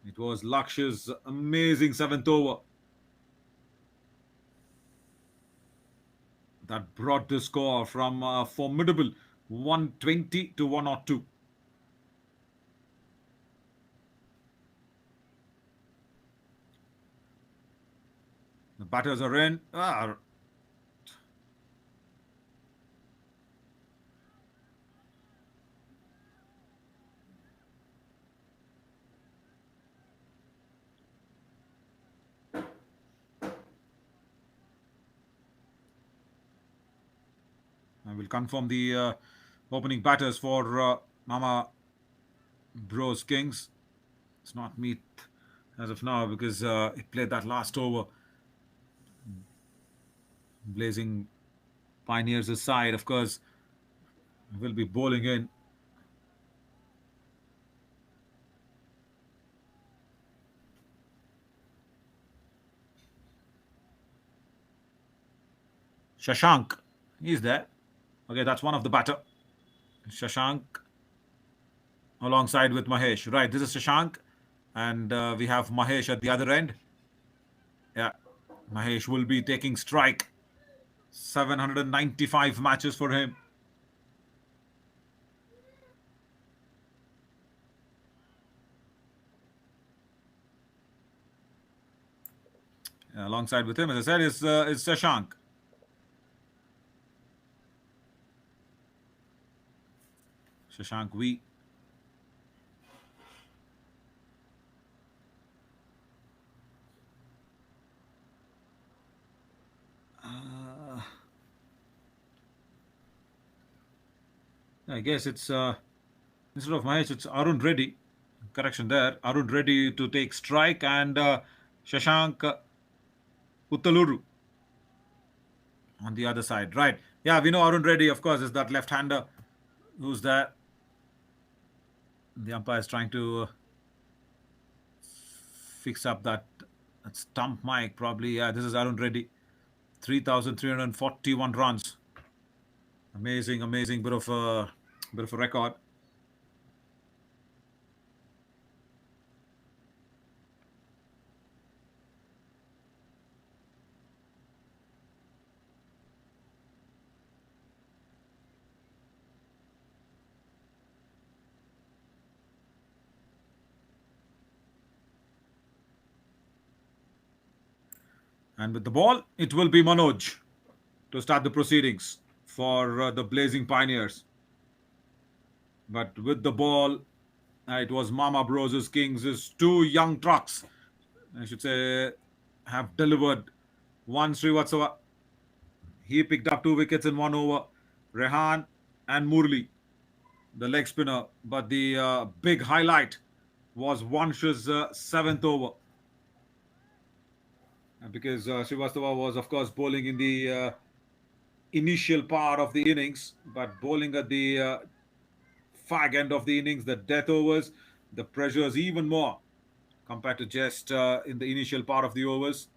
It was Laksh's amazing 7th over that brought the score from a formidable 120 to 102. The batters are in. I will confirm the opening batters for Mama Bros Kings. It's not Meet as of now because he played that last over. Blazing Pioneers' side, of course, will be bowling in. Shashank, he's there. Okay, that's one of the batter. Shashank alongside with Mahesh. Right, this is Shashank, and we have Mahesh at the other end. Yeah, Mahesh will be taking strike. 795 matches for him. Alongside with him, as I said, is Shashank. Shashank V. I guess it's instead of Mahesh, it's Arun Reddy. Correction there. Arun Reddy to take strike and Shashank Uttaluru on the other side. Right. Yeah, we know Arun Reddy, of course, is that left-hander who's there. The umpire is trying to fix up that stump mic, probably. Yeah, this is Arun Reddy. 3,341 runs. Amazing, amazing bit of a record. And with the ball, it will be Manoj to start the proceedings for the Blazing Pioneers. But with the ball, it was Mama Bros' Kings' two young trucks, I should say, have delivered. One Srivatsava, he picked up 2 wickets in 1 over. Rehan and Murli, the leg spinner. But the big highlight was Vansh's 7th over. Because Srivastava was, of course, bowling in the initial part of the innings, but bowling at the fag end of the innings, the death overs, the pressure is even more compared to just in the initial part of the overs.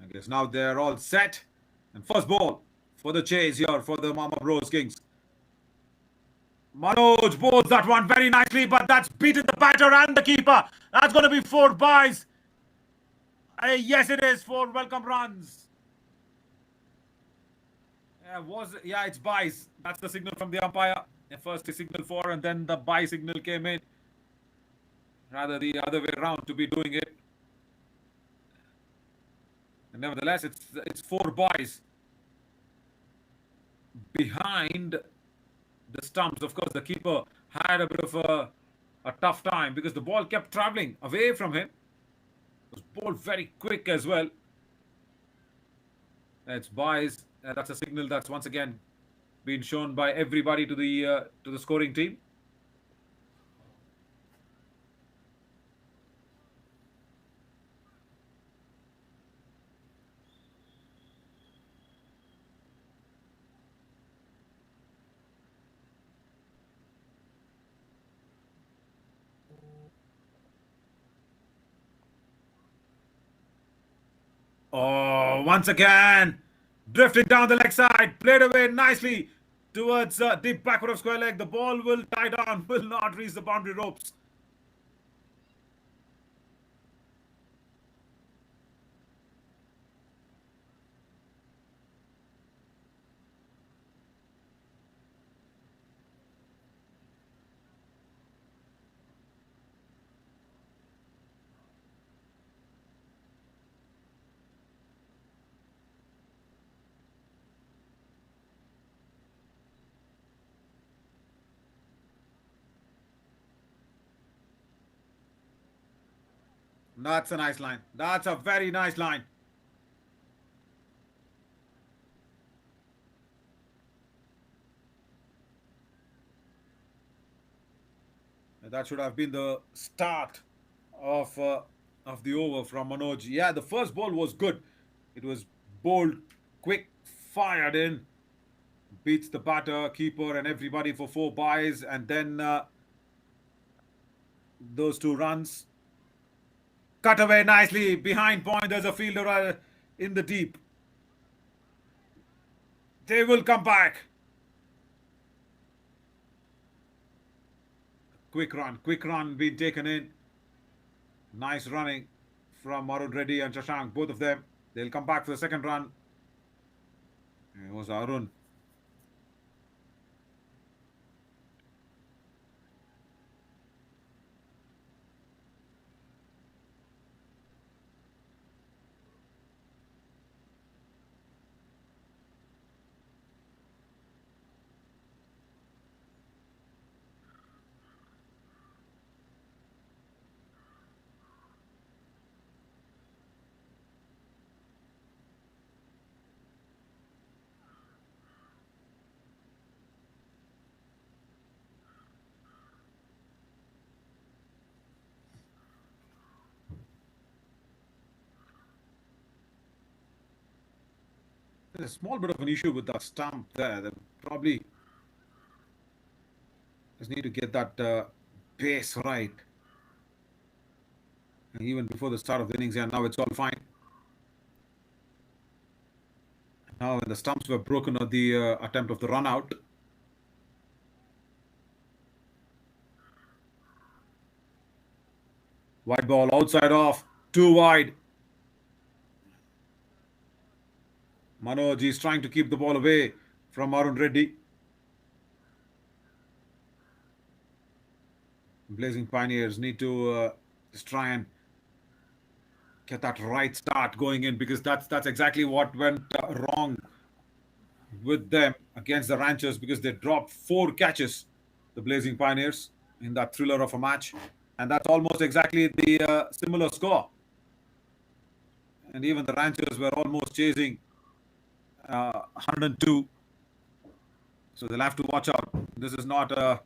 I guess now they're all set. And first ball for the chase here for the Mama Bros Kings. Manoj bowls that one very nicely, but that's beaten the batter and the keeper. That's going to be 4 byes. Yes, it is 4 welcome runs. It's byes. That's the signal from the umpire. First he signal 4 and then the bye signal came in. Rather the other way around to be doing it. And nevertheless, it's 4 byes behind the stumps. Of course, the keeper had a bit of a tough time because the ball kept traveling away from him. It was bowled very quick as well. It's byes. That's a signal that's once again been shown by everybody to the scoring team. Oh, once again, drifting down the leg side, played away nicely towards deep backward of square leg. The ball will tie down, will not reach the boundary ropes. That's a nice line. That's a very nice line. That should have been the start of uh, of the over from Manoj. Yeah, the first ball was good. It was bold, quick, fired in, beats the batter, keeper, and everybody for four byes, and then those two runs cut away nicely behind point. There's a fielder in the deep. They will come back. Quick run being taken in. Nice running from Arun Reddy and Shashank, both of them. They'll come back for the second run. It was Arun. There's a small bit of an issue with that stump there. They probably just need to get that base right. And even before the start of the innings, and now it's all fine. Now, when the stumps were broken at the attempt of the run out, wide ball outside off, too wide. Manoj is trying to keep the ball away from Arun Reddy. Blazing Pioneers need to just try and get that right start going in, because that's exactly what went wrong with them against the Ranchers, because they dropped four catches, the Blazing Pioneers, in that thriller of a match, and that's almost exactly the similar score. And even the Ranchers were almost chasing 102, so they'll have to watch out. This is not a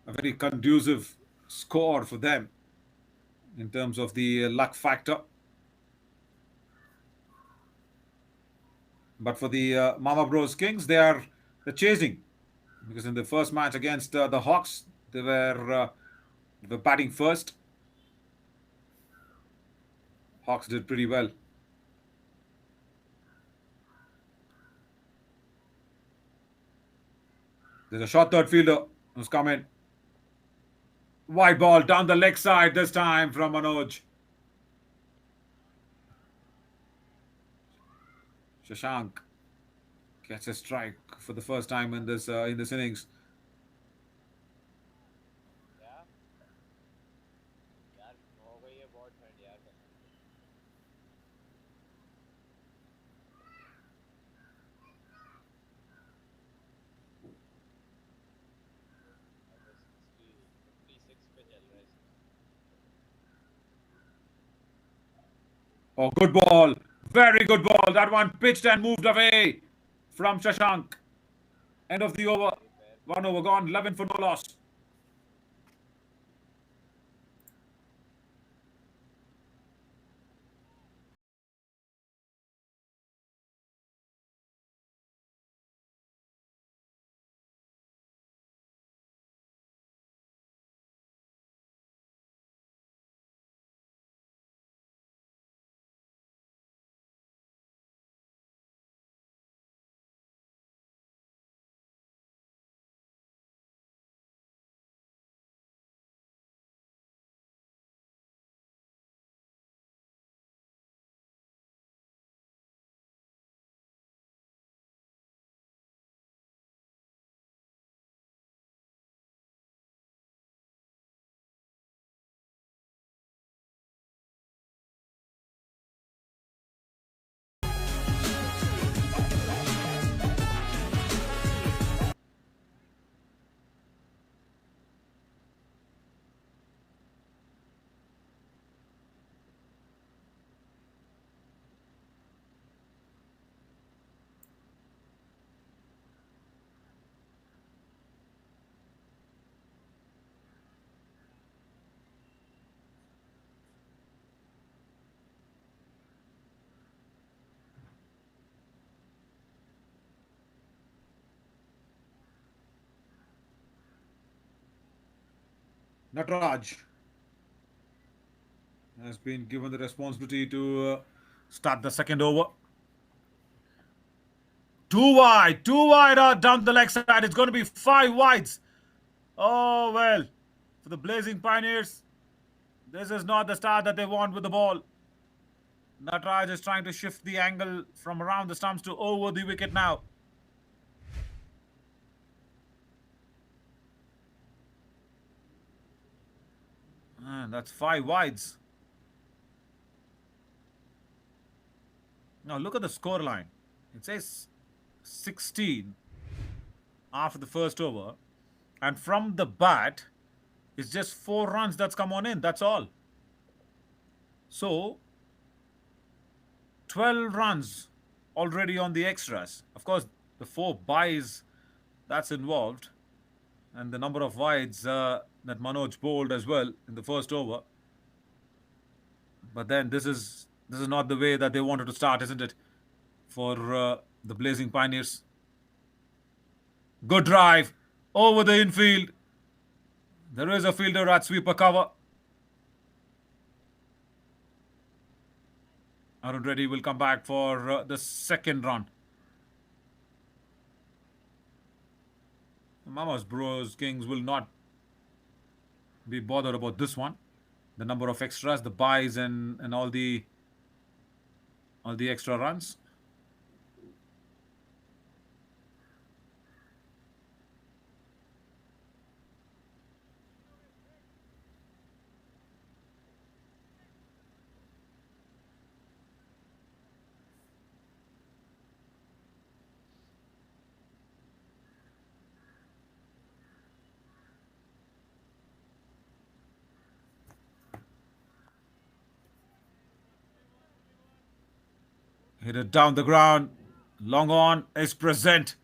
very conducive score for them in terms of the luck factor. But for the Mama Bros Kings, they're chasing, because in the first match against the Hawks, they were batting first. Hawks did pretty well. There's a short third fielder who's come in. Wide ball down the leg side this time from Manoj. Shashank gets a strike for the first time in this innings. यार यार हो गई है बहुत ठंड यार कसम से अगर 56 पे चल रहा है इसमें Oh, good ball. Very good ball. That one pitched and moved away from Shashank. End of the over. ये पैर One over gone. 11 for no loss. Nataraj has been given the responsibility to start the second over. Two wide out down the leg side. It's going to be five wides. Oh, well, for the Blazing Pioneers, this is not the start that they want with the ball. Nataraj is trying to shift the angle from around the stumps to over the wicket now. And that's five wides. Now look at the score line. It says 16 after the first over. And from the bat, it's just 4 runs that's come on in. That's all. So 12 runs already on the extras. Of course, the 4 buys that's involved, and the number of wides that Manoj bowled as well in the first over. But then this is not the way that they wanted to start, isn't it? For the Blazing Pioneers. Good drive over the infield. There is a fielder at sweeper cover. Arun Reddy will come back for the second run. Mama's Bros Kings will not be bothered about this one. The number of extras, the buys, and all the extra runs. Hit it down the ground. Long on is present.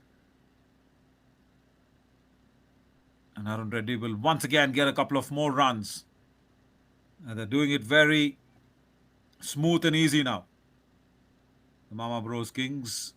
And Arun Reddy will once again get a couple of more runs. And they're doing it very smooth and easy now. The Mama Bros Kings.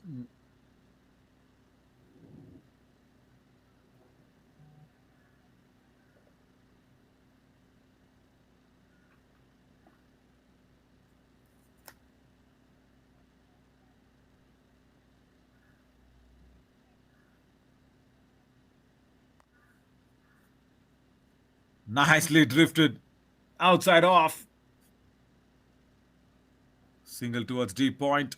Nicely drifted. Outside off. Single towards deep point.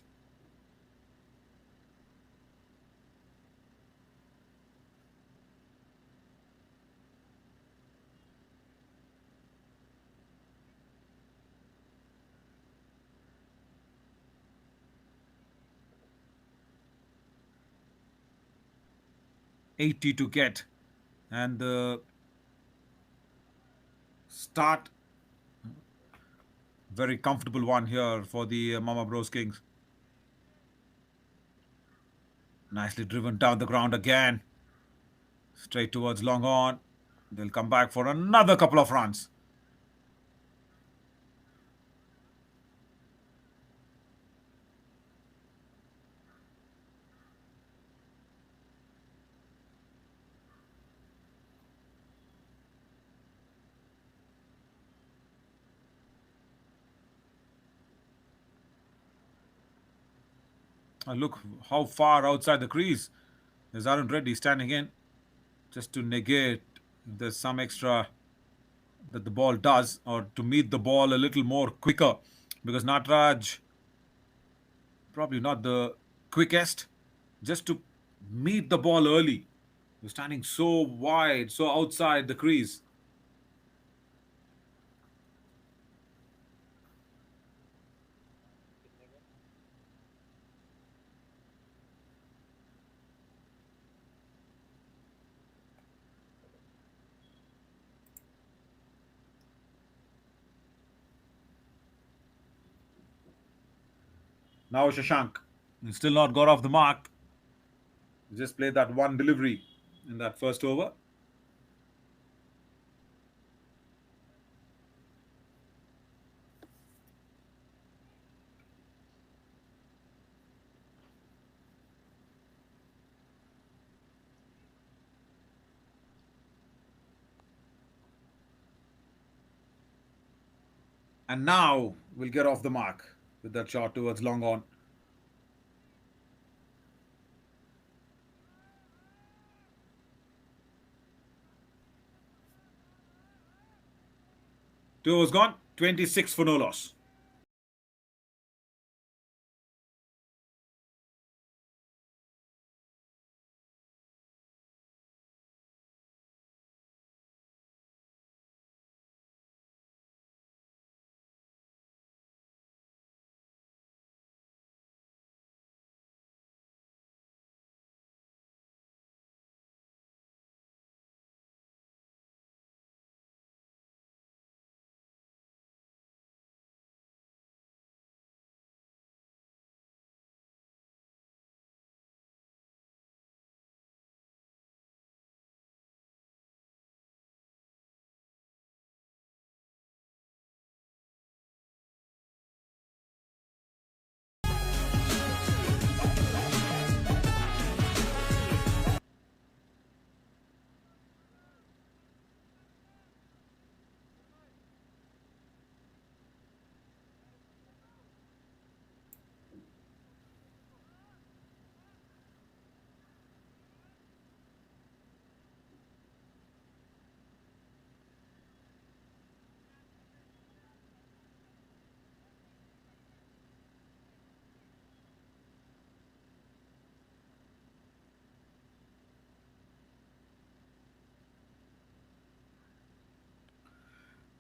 $80 to get. And the start, very comfortable one here for the Mama Bros Kings. Nicely driven down the ground again. Straight towards long on. They'll come back for another couple of runs. Look how far outside the crease is Arun Reddy standing in, just to negate if there's some extra that the ball does, or to meet the ball a little more quicker, because Nataraj probably not the quickest, just to meet the ball early. You're standing so wide, so outside the crease. Now Shashank, he's still not got off the mark. He just played that one delivery in that first over. And now we'll get off the mark with that shot towards long on. Two overs gone, 26 for no loss.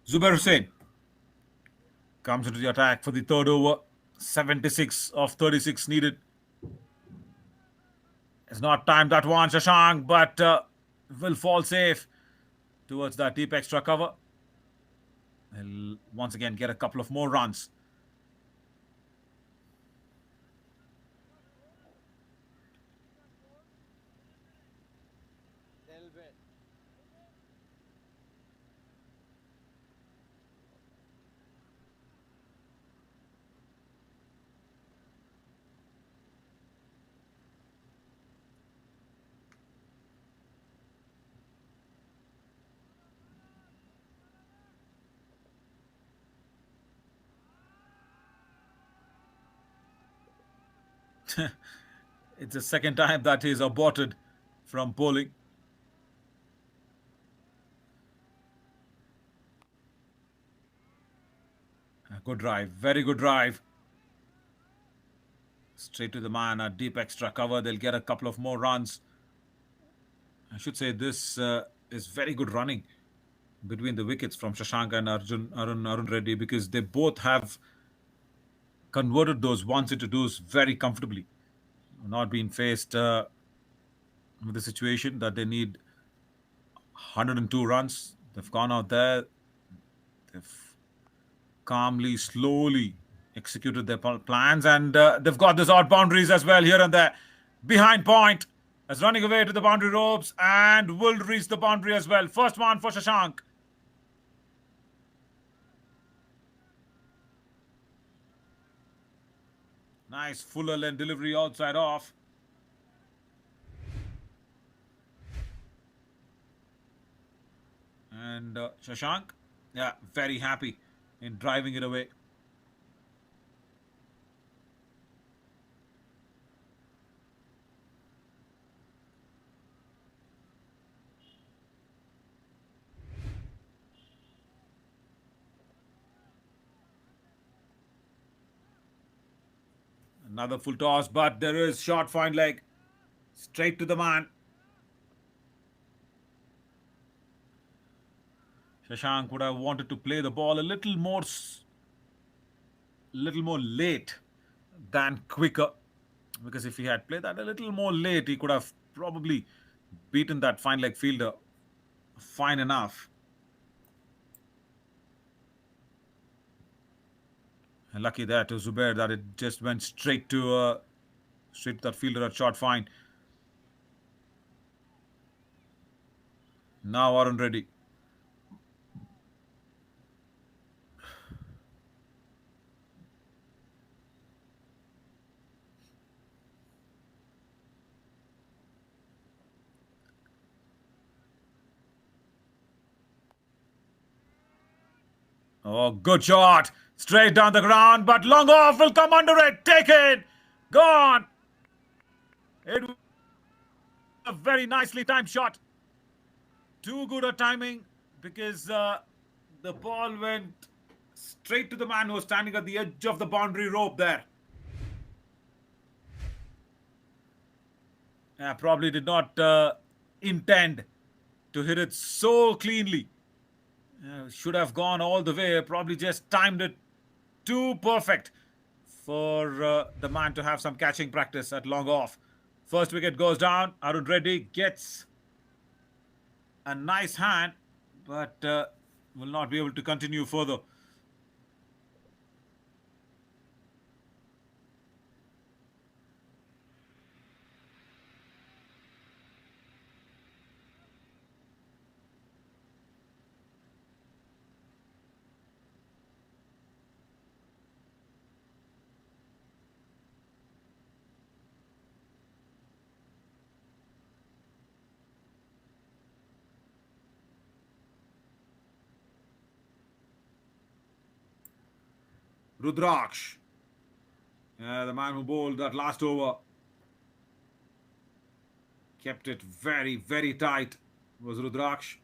Zubair Hussain comes into the attack for the third over. 76 of 36 needed. It's not timed that one, Shashank, but will fall safe towards that deep extra cover. He'll once again get a couple of more runs. Little bit. It's the second time that he's aborted from bowling. A good drive, very good drive. Straight to the man, a deep extra cover. They'll get a couple of more runs. I should say this is very good running between the wickets from Shashank and Arun Reddy, because they both have converted those ones into twos very comfortably. Not being faced with the situation that they need 102 runs. They've gone out there. They've calmly, slowly executed their plans, and they've got these odd boundaries as well here and there. Behind point is running away to the boundary ropes and will reach the boundary as well. First one for Shashank. Nice fuller length delivery outside off. And Shashank, yeah, very happy in driving it away. Another full toss, but there is short fine leg. Straight to the man. Shashank would have wanted to play the ball a little more late than quicker. Because if he had played that a little more late, he could have probably beaten that fine leg fielder fine enough. And lucky there to Zubair that it just went straight to that fielder at short fine. Now Arun Reddy. Oh, good shot. Straight down the ground, but long off will come under it. Take it. Gone. It was a very nicely timed shot. Too good a timing because the ball went straight to the man who was standing at the edge of the boundary rope there. Probably did not intend to hit it so cleanly. Should have gone all the way. Probably just timed it too perfect for the man to have some catching practice at long off. First wicket goes down. Arun Reddy gets a nice hand, but will not be able to continue further. Rudraksh, the man who bowled that last over, kept it very, very tight, was Rudraksh.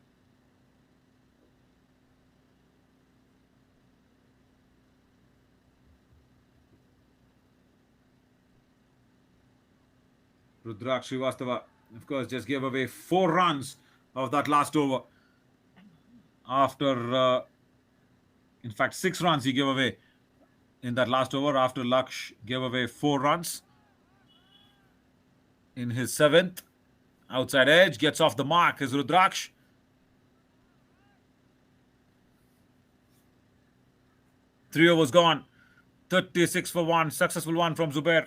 Rudraksh Srivastava, of course, just gave away 4 runs of that last over. After, in fact, 6 runs he gave away in that last over after Laksh gave away 4 runs. In his 7th, outside edge, gets off the mark is Rudraksh. Three overs gone. 36 for 1. Successful one from Zubair.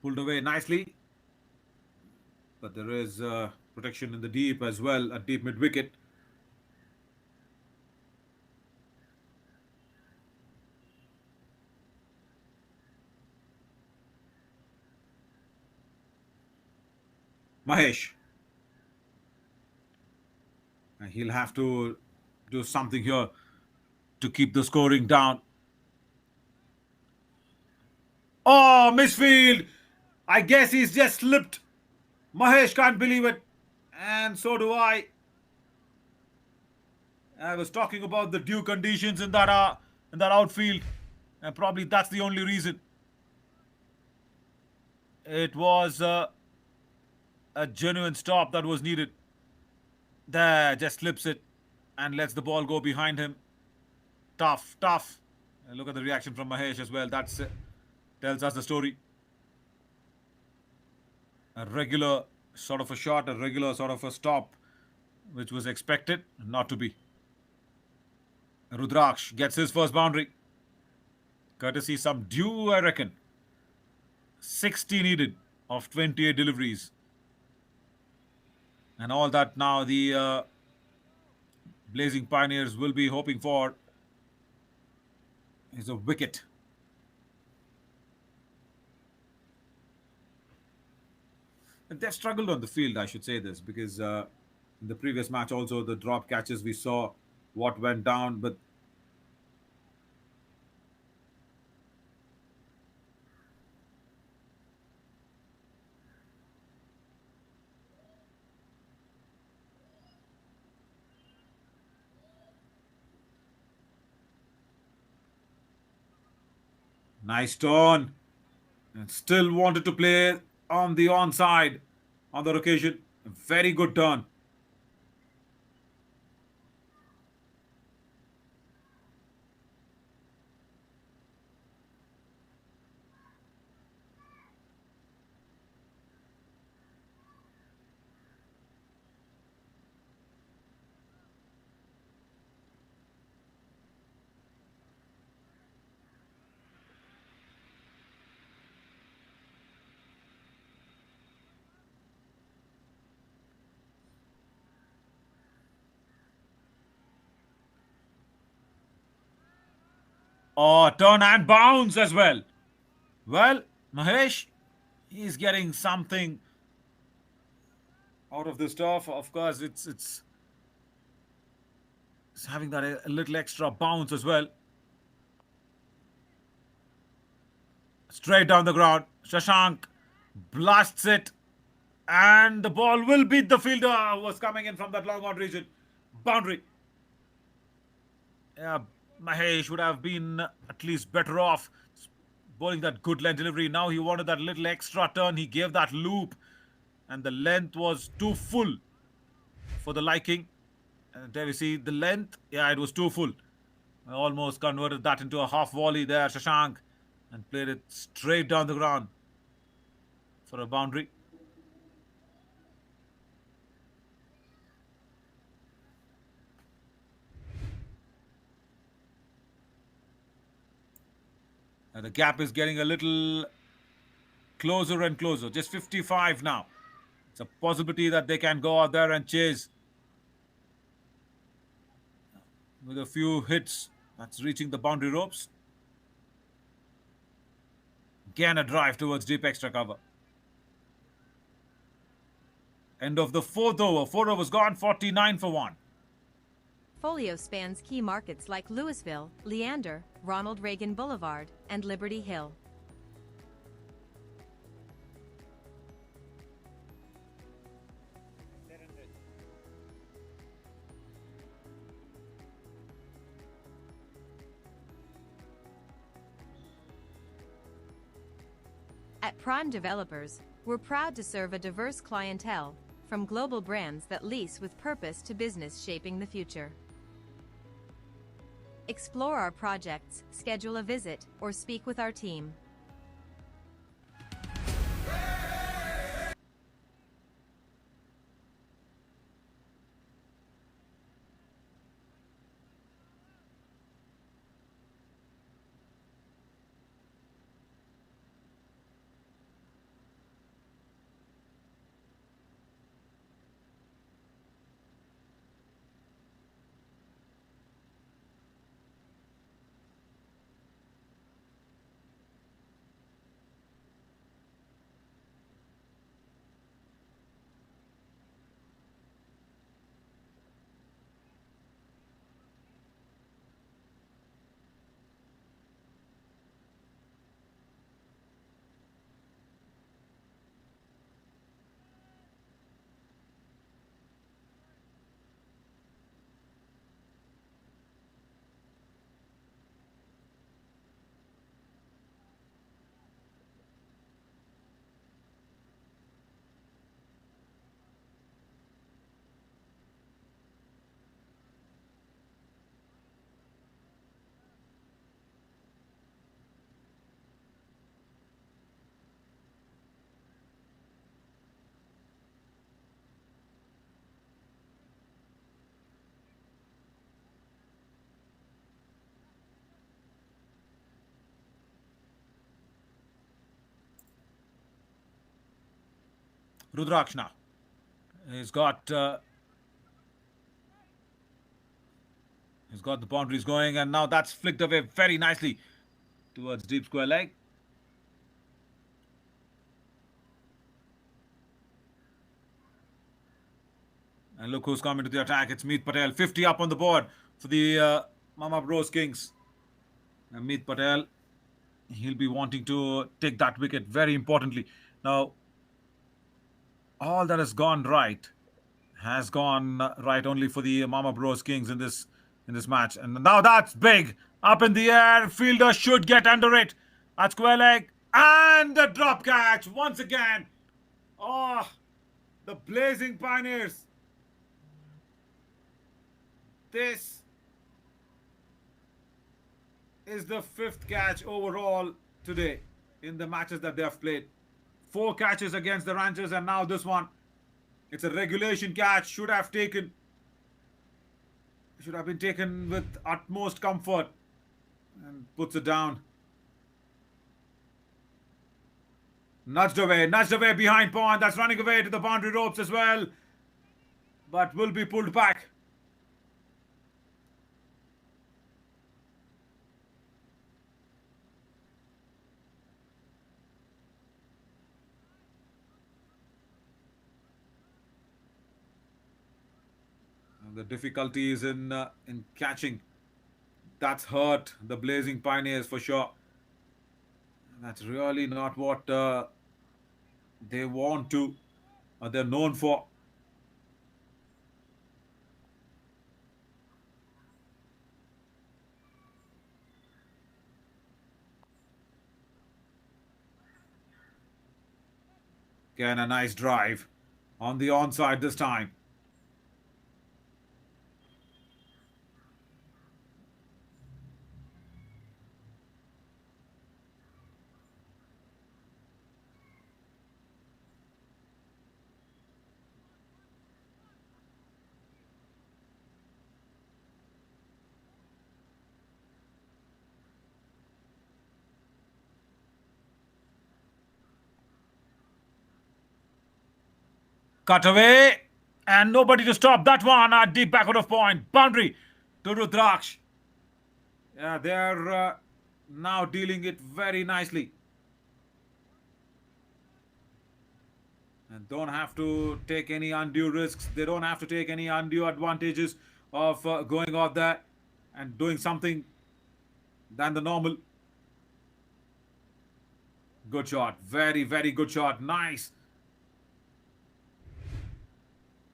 Pulled away nicely. But there is protection in the deep as well at deep mid wicket. Mahesh. And he'll have to do something here to keep the scoring down. Oh, misfield! I guess he's just slipped. Mahesh can't believe it. And so do I. I was talking about the due conditions in that outfield. And probably that's the only reason. It was a genuine stop that was needed. There, just slips it and lets the ball go behind him. Tough, tough. And look at the reaction from Mahesh as well. That tells us the story. A regular sort of a shot, a regular sort of a stop, which was expected, not to be. Rudraksh gets his first boundary. Courtesy some due, I reckon. 60 needed of 28 deliveries. And all that now the Blazing Pioneers will be hoping for is a wicket. And they've struggled on the field, I should say this, because in the previous match also the drop catches we saw what went down, but nice turn. And still wanted to play on the onside on that occasion. Very good turn. Oh, turn and bounce as well. Well, Mahesh, he's getting something out of this stuff. Of course, it's having that a little extra bounce as well. Straight down the ground. Shashank blasts it, and the ball will beat the fielder who was coming in from that long out region. Boundary. Yeah, Mahesh would have been at least better off bowling that good length delivery. Now he wanted that little extra turn. He gave that loop, and the length was too full for the liking. There we see the length. Yeah, it was too full. I almost converted that into a half volley there, Shashank, and played it straight down the ground for a boundary. And the gap is getting a little closer and closer. Just 55 now. It's a possibility that they can go out there and chase with a few hits. That's reaching the boundary ropes. Again, a drive towards deep extra cover. End of the fourth over. 4 overs gone, 49 for 1. Folio spans key markets like Louisville, Leander, Ronald Reagan Boulevard, and Liberty Hill. At Prime Developers, we're proud to serve a diverse clientele, from global brands that lease with purpose to business shaping the future. Explore our projects, schedule a visit, or speak with our team. Rudraksh now. He's got the boundaries going, and now that's flicked away very nicely towards deep square leg. And look who's coming to the attack. It's Meet Patel. 50 up on the board for the Mama Bros Kings. And Meet Patel, he'll be wanting to take that wicket very importantly. Now, all that has gone right only for the Mama Bros Kings in this match. And now that's big. Up in the air. Fielder should get under it. At square leg. And the drop catch once again. Oh, the Blazing Pioneers. This is the 5th catch overall today in the matches that they have played. 4 catches against the Rangers, and now this one. It's a regulation catch. Should have been taken with utmost comfort, and puts it down. Nudged away behind Pond. That's running away to the boundary ropes as well, but will be pulled back. The difficulty is in catching. That's hurt the Blazing Pioneers for sure. That's really not what they want to, or they're known for. Again, a nice drive on the onside this time. Cut away, and nobody to stop that one at deep backward of point. Boundary to Rudraksh. Yeah, they're now dealing it very nicely. And don't have to take any undue risks. They don't have to take any undue advantages of going out there and doing something than the normal. Good shot. Very, very good shot. Nice.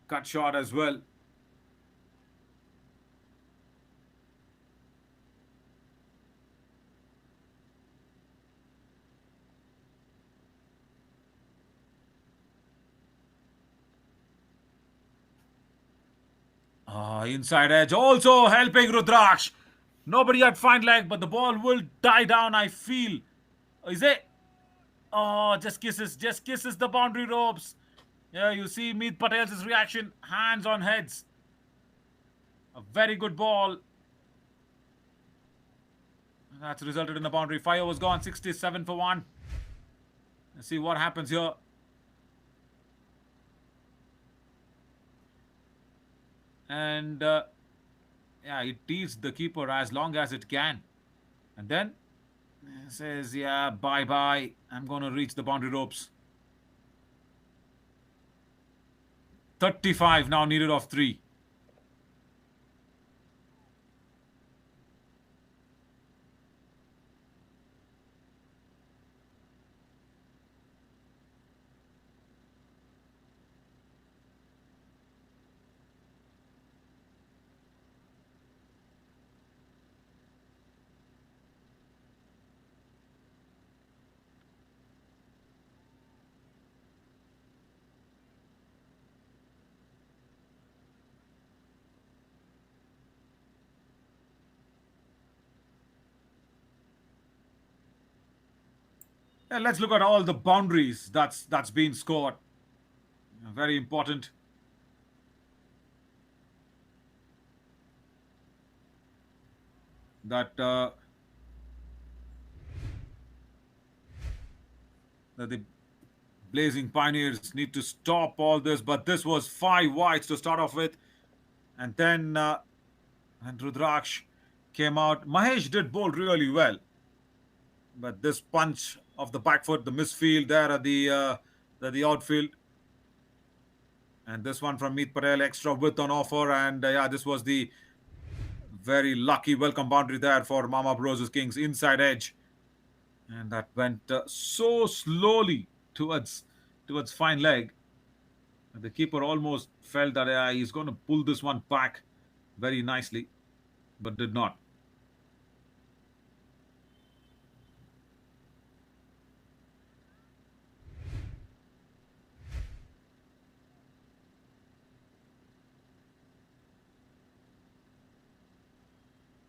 Cut shot as well. Inside edge also helping Rudraksh. Nobody at fine leg, but the ball will die down, I feel. Is it? Oh, just kisses the boundary ropes. Yeah, you see Meet Patel's reaction. Hands on heads. A very good ball. That's resulted in a boundary. 5 overs gone. 67 for 1. Let's see what happens here. And yeah, it teases the keeper as long as it can. And then says, yeah, bye-bye. I'm going to reach the boundary ropes. 35 now needed of 3. Yeah, let's look at all the boundaries that's been scored. Very important. That the Blazing Pioneers need to stop all this, but this was 5 wides to start off with. And then and Rudraksh came out. Mahesh did bowl really well, but this punch of the back foot, the misfield there at the outfield, and this one from Meet Patel, extra width on offer, and yeah, this was the very lucky welcome boundary there for Mama Bros Kings inside edge, and that went so slowly towards fine leg. The keeper almost felt that he's going to pull this one back very nicely, but did not.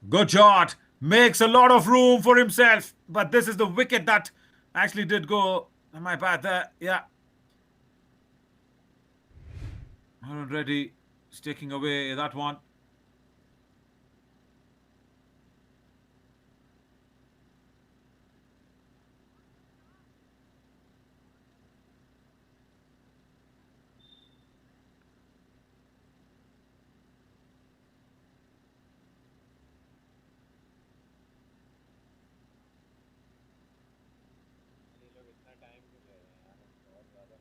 Good shot. Makes a lot of room for himself. But this is the wicket that actually did go. Am I bad there? Yeah. Harun Reddy is taking away that one. ये लोग इतना time क्यों ले रहे हैं यार, बहुत ज़्यादा।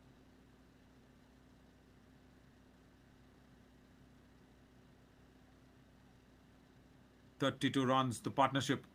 32 runs, the partnership.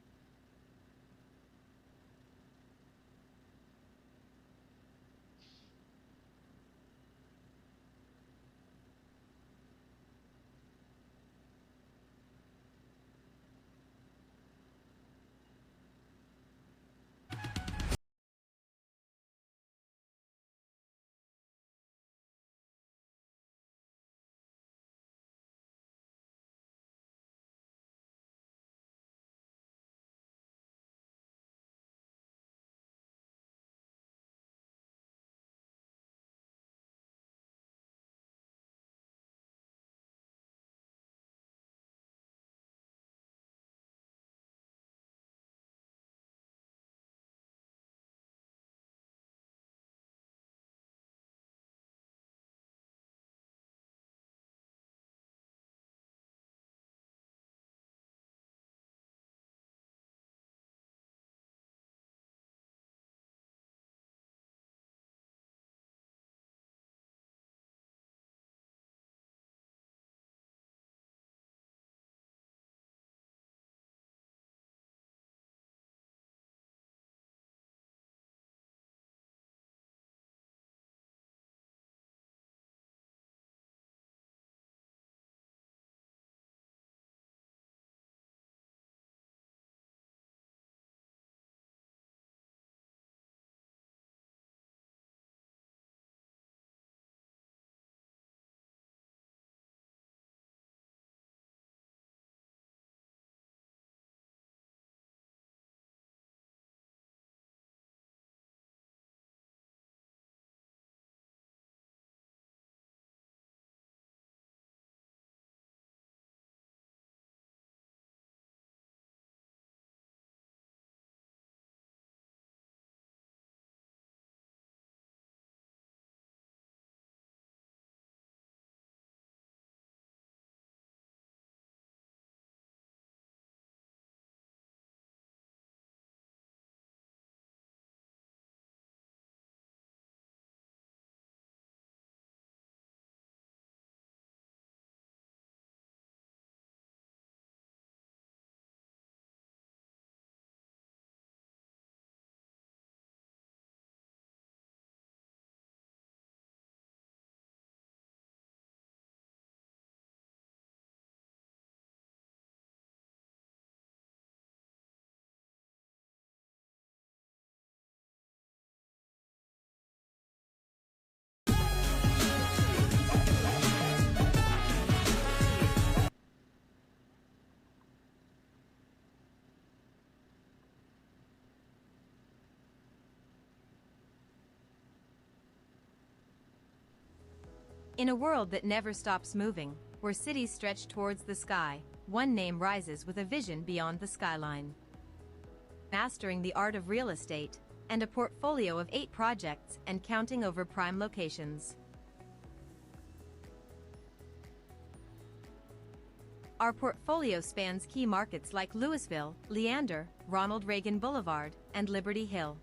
In a world that never stops moving, where cities stretch towards the sky, one name rises with a vision beyond the skyline. Mastering the art of real estate, and a portfolio of 8 projects and counting over prime locations. Our portfolio spans key markets like Louisville, Leander, Ronald Reagan Boulevard, and Liberty Hill.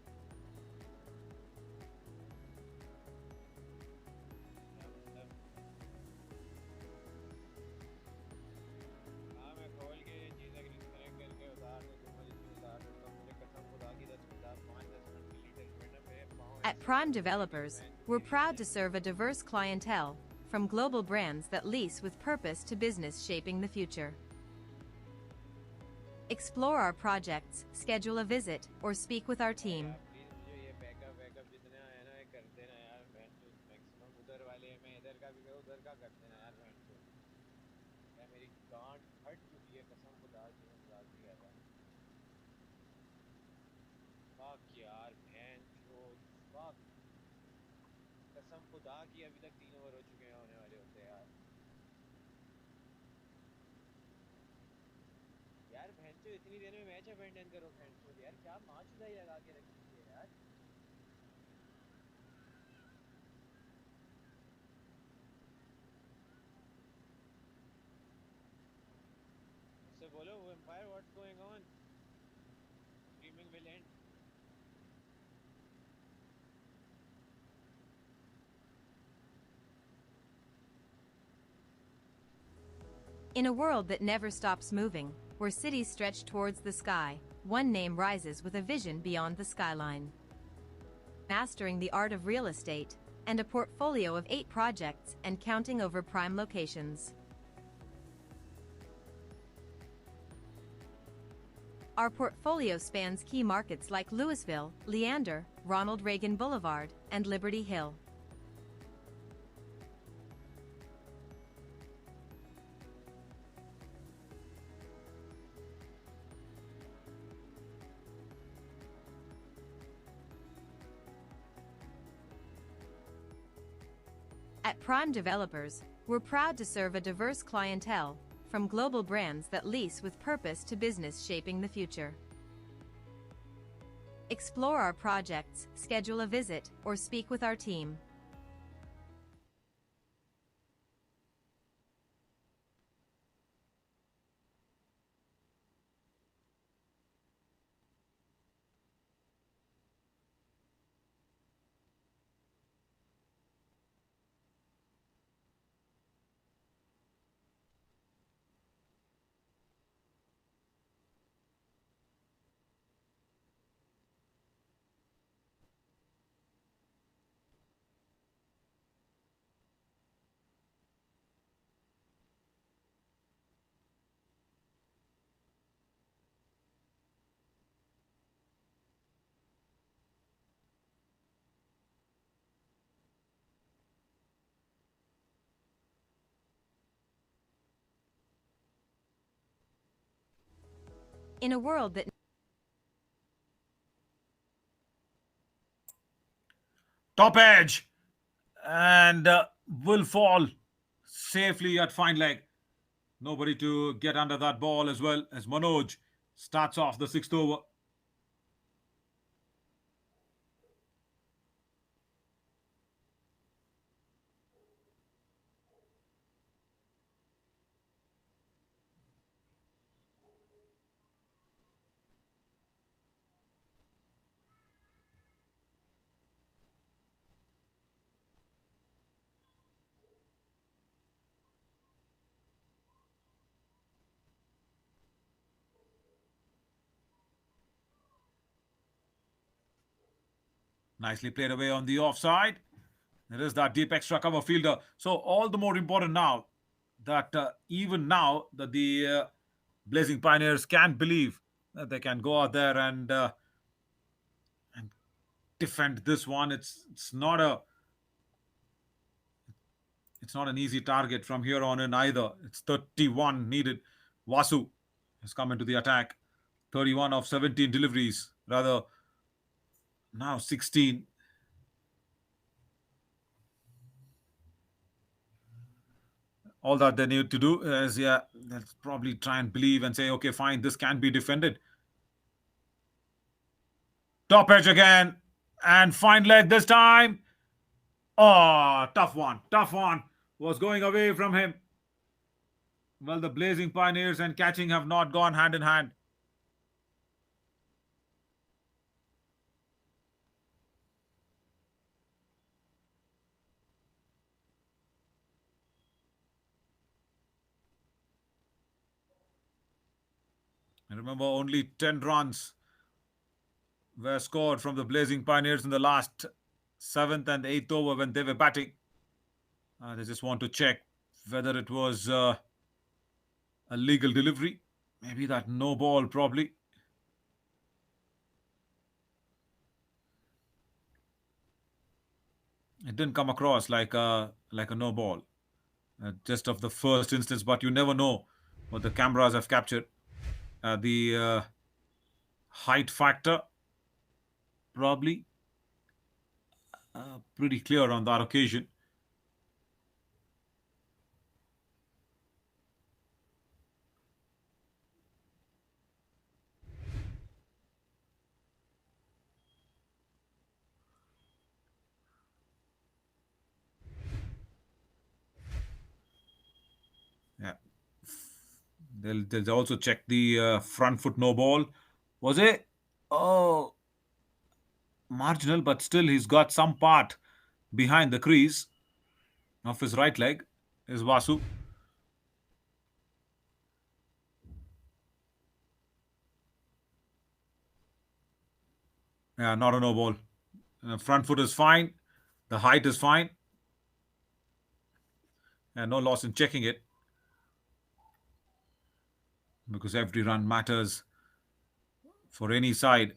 हाँ मैं खोल के ये चीज़ें disconnect करके उतार दूँ तो मैं जितनी उतार दूँ तो मुझे कसम खुदा की 10 5 10 मिनट की लीटर में ना मेरे पाँव At Prime Developers, we're proud to serve a diverse clientele, from global brands that lease with purpose to business shaping the future. Explore our projects, schedule a visit, or speak with our team. Please मुझे ये backup वैकअप जितना है ना ये कर देना यार maximum उधर वाले मैं इधर का भी करूँ उधर का कर देना यार यार मेरी गांड फट चुकी है कसम खुदा की मैं मजाक नहीं कर रहा फक यार बहन चोद फक कसम खुदा की अभी तक 3 ओवर हो चुके हैं होने वाले होते हैं यार बहन चो इतनी देर में मैच अबेंडन करो बहन चोद यार क्या माँ चुदाई लगा के रखी है यार उससे बोलो वो empire what's going on streaming will end In a world that never stops moving, where cities stretch towards the sky, one name rises with a vision beyond the skyline. Mastering the art of real estate, and a portfolio of 8 projects and counting over prime locations. Our portfolio spans key markets like Louisville, Leander, Ronald Reagan Boulevard, and Liberty Hill. At Prime Developers, we're proud to serve a diverse clientele, from global brands that lease with purpose to business shaping the future. Explore our projects, schedule a visit, or speak with our team. In a world that Top edge and will fall safely at fine leg. Nobody to get under that ball as well as Manoj starts off the 6th over. Nicely played away on the offside. There is that deep extra cover fielder. So all the more important now that even now that the Blazing Pioneers can believe that they can go out there and defend this one. It's not an easy target from here on in either. It's 31 needed. Vasu has come into the attack. 31 of 17 deliveries. Rather, now 16. All that they need to do is, let's probably try and believe and say, okay, fine, this can be defended. Top edge again. And fine leg this time. Oh, tough one. Tough one. Was going away from him. Well, the Blazing Pioneers and catching have not gone hand in hand. And remember, only 10 runs were scored from the Blazing Pioneers in the last 7th and 8th over when they were batting. They just want to check whether it was a legal delivery. Maybe that no ball, probably. It didn't come across like a no ball, just of the first instance. But you never know what the cameras have captured. The height factor, probably pretty clear on that occasion. Yeah. They'll also check the front foot no ball. Was it? Oh, marginal, but still he's got some part behind the crease of his right leg. Is Vasu. Yeah, not a no ball. Front foot is fine. The height is fine. And no loss in checking it. Because every run matters for any side.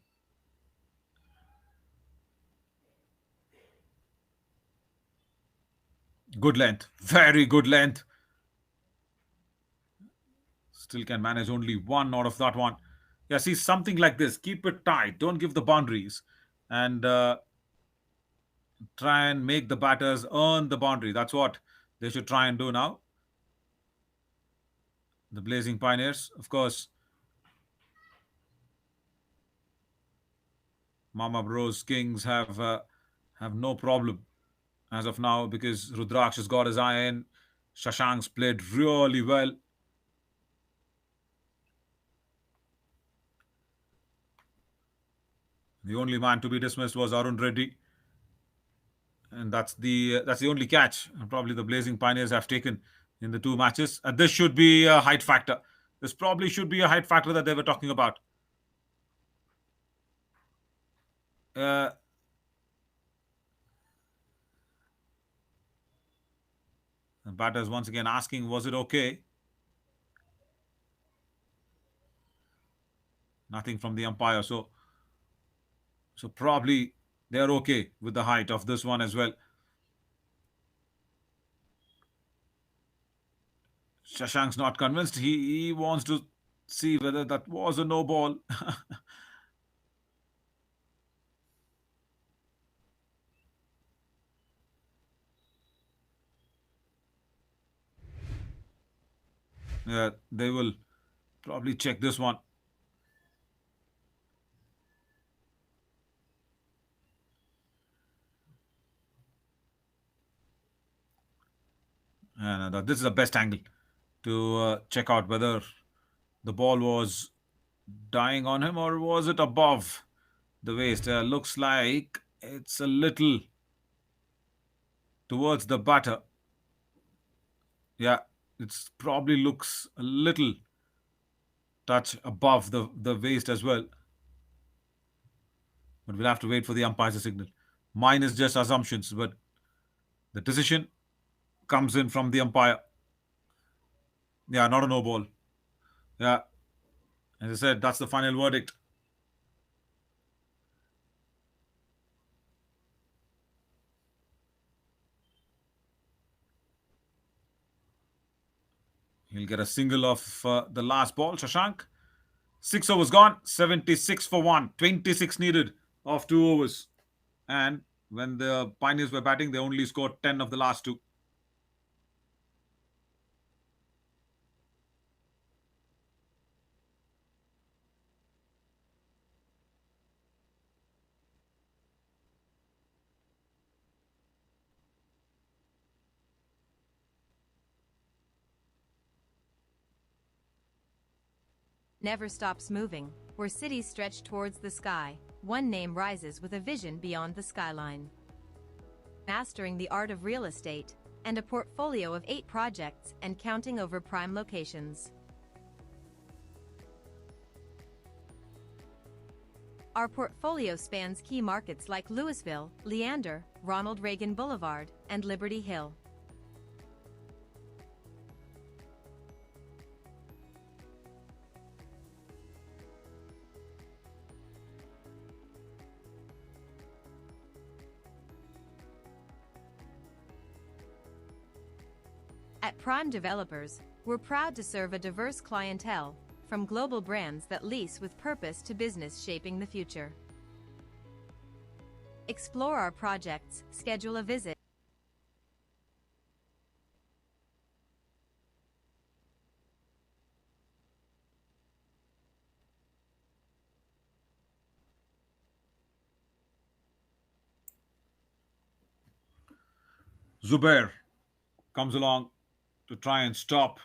Good length. Very good length. Still can manage only one out of that one. Yeah, see, something like this. Keep it tight. Don't give the boundaries. And try and make the batters earn the boundary. That's what they should try and do now. The Blazing Pioneers, of course. Mama Bros Kings have no problem as of now because Rudraksh has got his eye in. Shashank's played really well. The only man to be dismissed was Arun Reddy, and that's the only catch probably the Blazing Pioneers have taken in the two matches. And this should be a height factor. This probably should be a height factor that they were talking about. The batters once again asking, was it okay? Nothing from the umpire. So probably they're okay with the height of this one as well. Shashank's not convinced. He wants to see whether that was a no ball. Yeah, they will probably check this one. And this is the best angle to check out whether the ball was dying on him or was it above the waist. Looks like it's a little towards the batter. Yeah, it's probably looks a little touch above the waist as well. But we'll have to wait for the umpire's signal. Mine is just assumptions, but the decision comes in from the umpire. Yeah, not a no ball. Yeah, as I said, that's the final verdict. He'll get a single of the last ball. Shashank. 6 overs gone. 76 for 1. 26 needed of 2 overs. And when the Pioneers were batting, they only scored 10 of the last 2. never stops moving, where cities stretch towards the sky, one name rises with a vision beyond the skyline. Mastering the art of real estate, and a portfolio of 8 projects and counting over prime locations. Our portfolio spans key markets like Louisville, Leander, Ronald Reagan Boulevard, and Liberty Hill. At Prime Developers, we're proud to serve a diverse clientele, from global brands that lease with purpose to business shaping the future. Explore our projects, schedule a visit. Zubair comes along to try and stop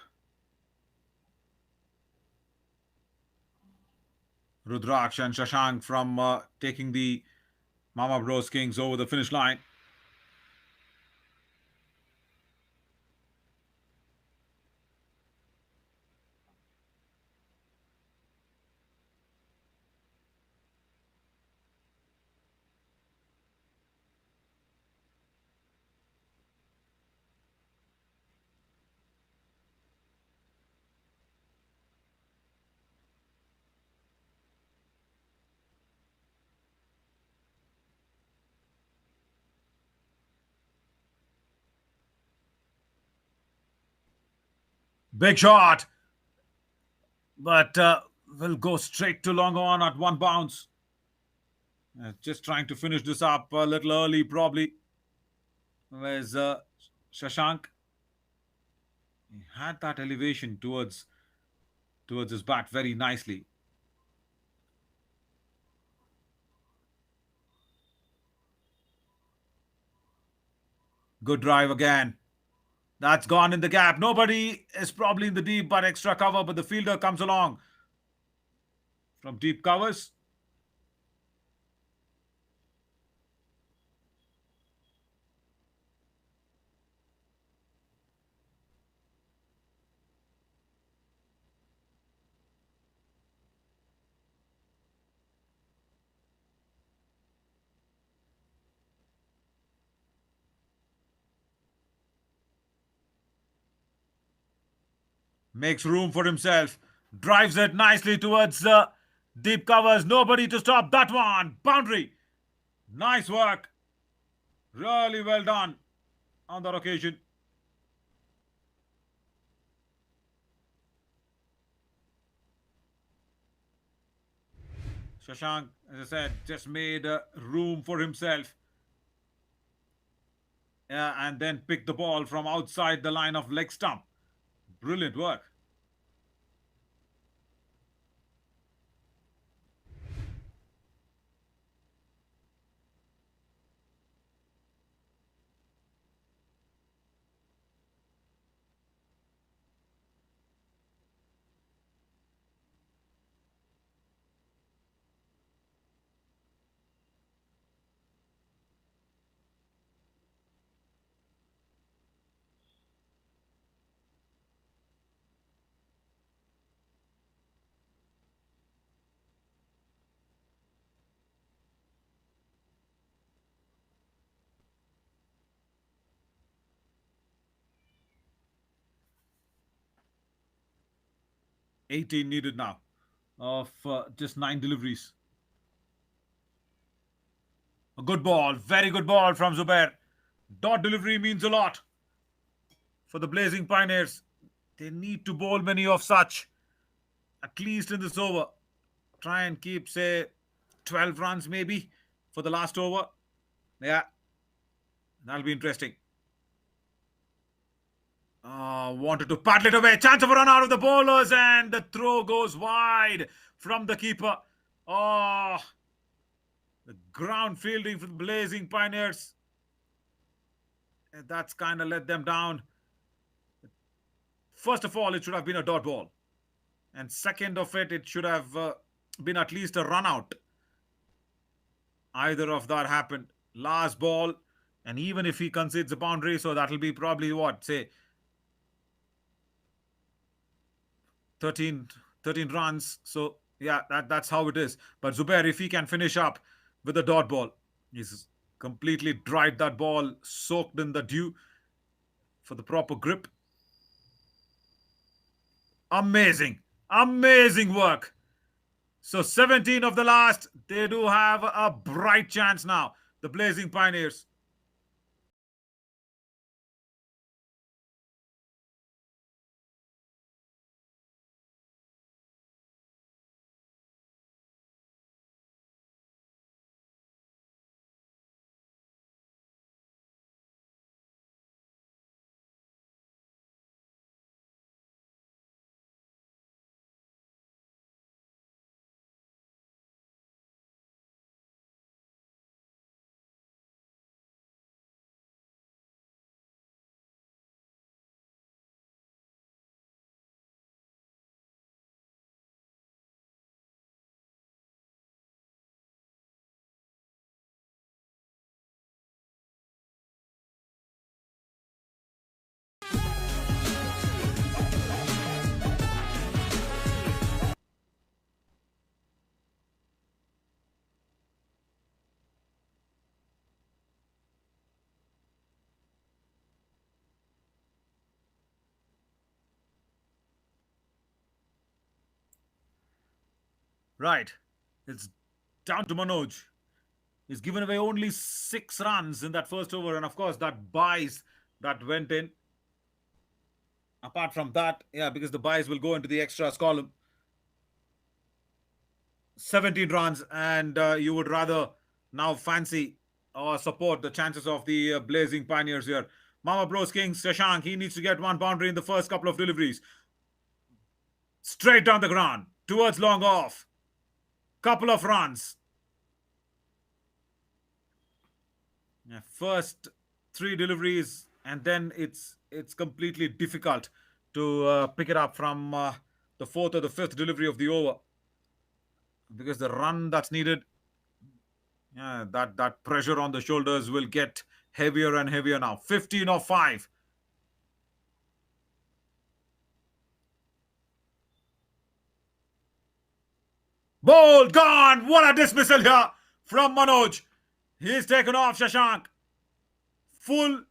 Rudraksh and Shashank from taking the Mama Bros Kings over the finish line. Big shot, but will go straight to long on at one bounce. Just trying to finish this up a little early, probably. Whereas Shashank, he had that elevation towards his bat very nicely. Good drive again. That's gone in the gap. Nobody is probably in the deep, but extra cover. But the fielder comes along from deep covers. Makes room for himself. Drives it nicely towards the deep covers. Nobody to stop that one. Boundary. Nice work. Really well done on that occasion. Shashank, as I said, just made room for himself. Yeah, and then picked the ball from outside the line of leg stump. Brilliant work. $18 needed now of just 9 deliveries. A good ball, very good ball from Zubair. Dot delivery means a lot for the Blazing Pioneers. They need to bowl many of such, at least in this over. Try and keep, say, 12 runs maybe for the last over. Yeah, that'll be interesting. Wanted to paddle it away. Chance of a run out of the bowlers, and the throw goes wide from the keeper. Oh, the ground fielding for the Blazing Pioneers. And that's kind of let them down. First of all, it should have been a dot ball. And second of it, it should have been at least a run out. Either of that happened. Last ball, and even if he concedes a boundary, so that'll be probably what, say 13, 13 runs. So yeah, that's how it is. But Zubair, if he can finish up with a dot ball, he's completely dried that ball, soaked in the dew for the proper grip. Amazing, amazing work. So 17 of the last, they do have a bright chance now, the Blazing Pioneers. Right. It's down to Manoj. He's given away only 6 runs in that first over, and of course, that buys that went in. Apart from that, yeah, because the buys will go into the extras column. 17 runs, and you would rather now fancy or support the chances of the Blazing Pioneers here. Mama Bros Kings, Shashank, he needs to get one boundary in the first couple of deliveries. Straight down the ground, towards long off. Couple of runs. Yeah, first 3 deliveries, and then it's completely difficult to pick it up from the fourth or the fifth delivery of the over, because the run that's needed, yeah, that pressure on the shoulders will get heavier and heavier now. 15 of 5. Ball gone. What a dismissal here from Manoj. He's taken off Shashank. Full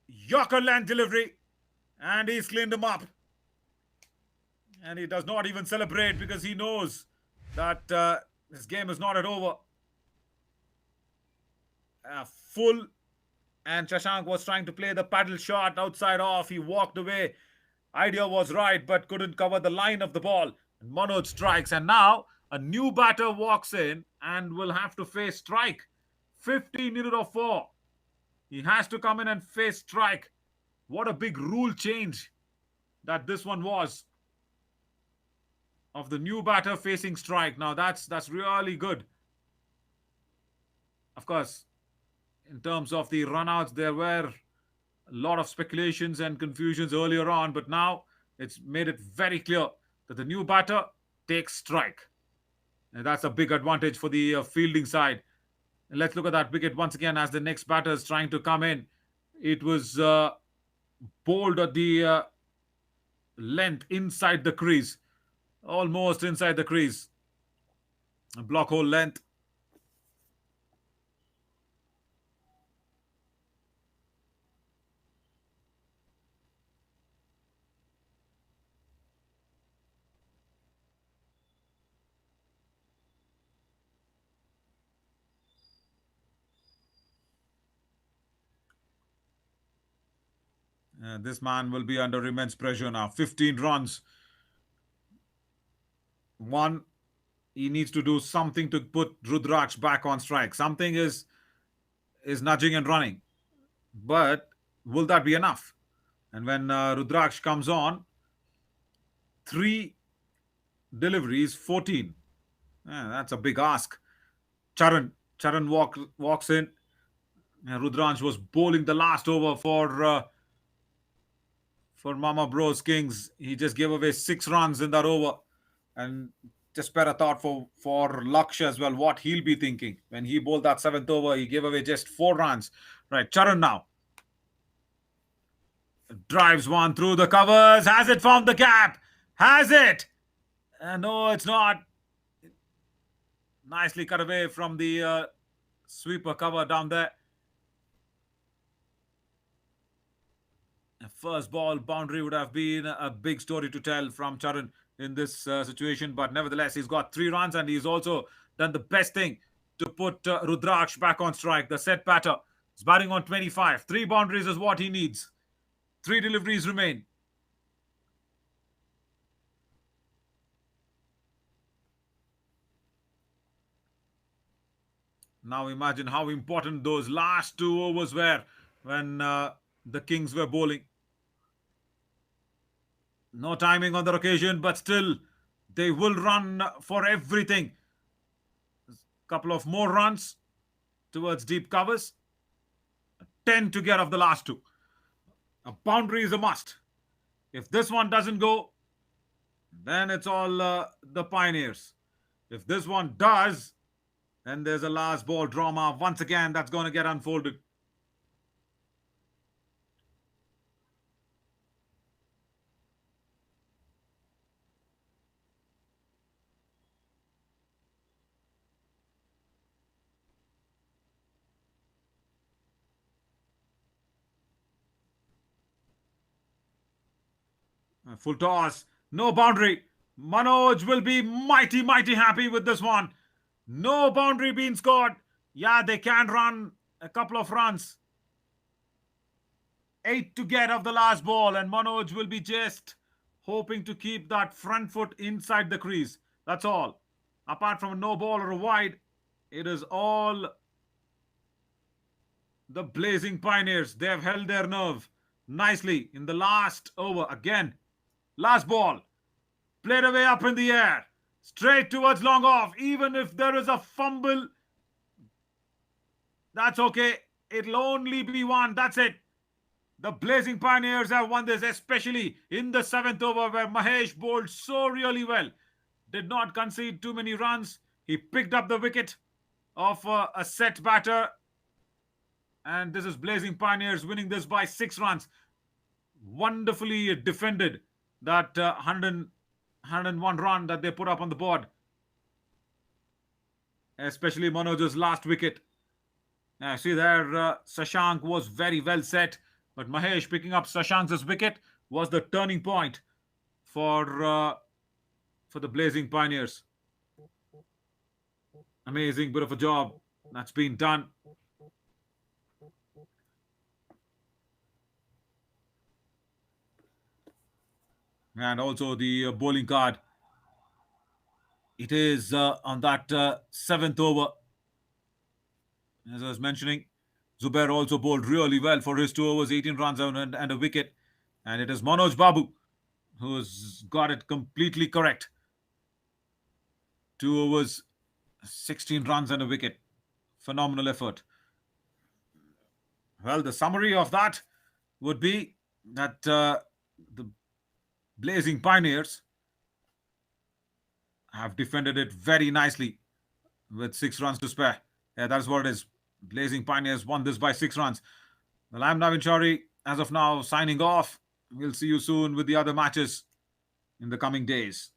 Yorker length delivery, and he's cleaned him up. And he does not even celebrate because he knows that this game is not at over. Full, and Shashank was trying to play the paddle shot outside off. He walked away. Idea was right, but couldn't cover the line of the ball. And Manoj strikes, and now a new batter walks in and will have to face strike. 15 unit of 4. He has to come in and face strike. What a big rule change that this one was, of the new batter facing strike. Now that's really good. Of course, in terms of the runouts, there were a lot of speculations and confusions earlier on, but now it's made it very clear that the new batter takes strike. And that's a big advantage for the fielding side. And let's look at that wicket once again as the next batter is trying to come in. It was bowled at the length inside the crease, almost inside the crease. A block hole length. This man will be under immense pressure now. 15 runs. One, he needs to do something to put Rudraksh back on strike. Something is nudging and running. But will that be enough? And when Rudraksh comes on, 3 deliveries, 14. That's a big ask. Charan walks in. Rudraksh was bowling the last over for Mama Bros Kings. He just gave away 6 runs in that over. And just spare a thought for Lakshya as well, what he'll be thinking when he bowled that seventh over. He gave away just 4 runs. Right, Charan now drives one through the covers. Has it found the gap? Has it? No, it's not. Nicely cut away from the sweeper cover down there. A first ball boundary would have been a big story to tell from Charan in this situation, but nevertheless, he's got 3 runs and he's also done the best thing to put Rudraksh back on strike. The set batter is batting on 25. 3 boundaries is what he needs. 3 deliveries remain. Now imagine how important those last 2 overs were when the Kings were bowling. No timing on the occasion, but still they will run for everything. Couple of more runs towards deep covers. 10 to get off the last 2. A boundary is a must. If this one doesn't go, then it's all the Pioneers. If this one does, then there's a last ball drama once again that's going to get unfolded. Full toss. No boundary. Manoj will be mighty, mighty happy with this one. No boundary being scored. Yeah, they can run a couple of runs. 8 to get off the last ball, and Manoj will be just hoping to keep that front foot inside the crease. That's all. Apart from a no ball or a wide, it is all the Blazing Pioneers. They have held their nerve nicely in the last over. Again, last ball. Played away up in the air. Straight towards long off. Even if there is a fumble, that's okay. It'll only be one. That's it. The Blazing Pioneers have won this, especially in the 7th over where Mahesh bowled so really well. Did not concede too many runs. He picked up the wicket of a set batter. And this is Blazing Pioneers winning this by 6 runs. Wonderfully defended that 101 run that they put up on the board. Especially Manoj's last wicket. See there, Shashank was very well set. But Mahesh picking up Shashank's wicket was the turning point for the Blazing Pioneers. Amazing bit of a job that's been done. And also the bowling card. It is on that 7th over. As I was mentioning, Zubair also bowled really well for his 2 overs, 18 runs and a wicket. And it is Manoj Babu who's got it completely correct. 2 overs, 16 runs and a wicket. Phenomenal effort. Well, the summary of that would be that the Blazing Pioneers have defended it very nicely with 6 runs to spare. Yeah, that's what it is. Blazing Pioneers won this by 6 runs. Well, I'm Navin Chaudhary. As of now, signing off. We'll see you soon with the other matches in the coming days.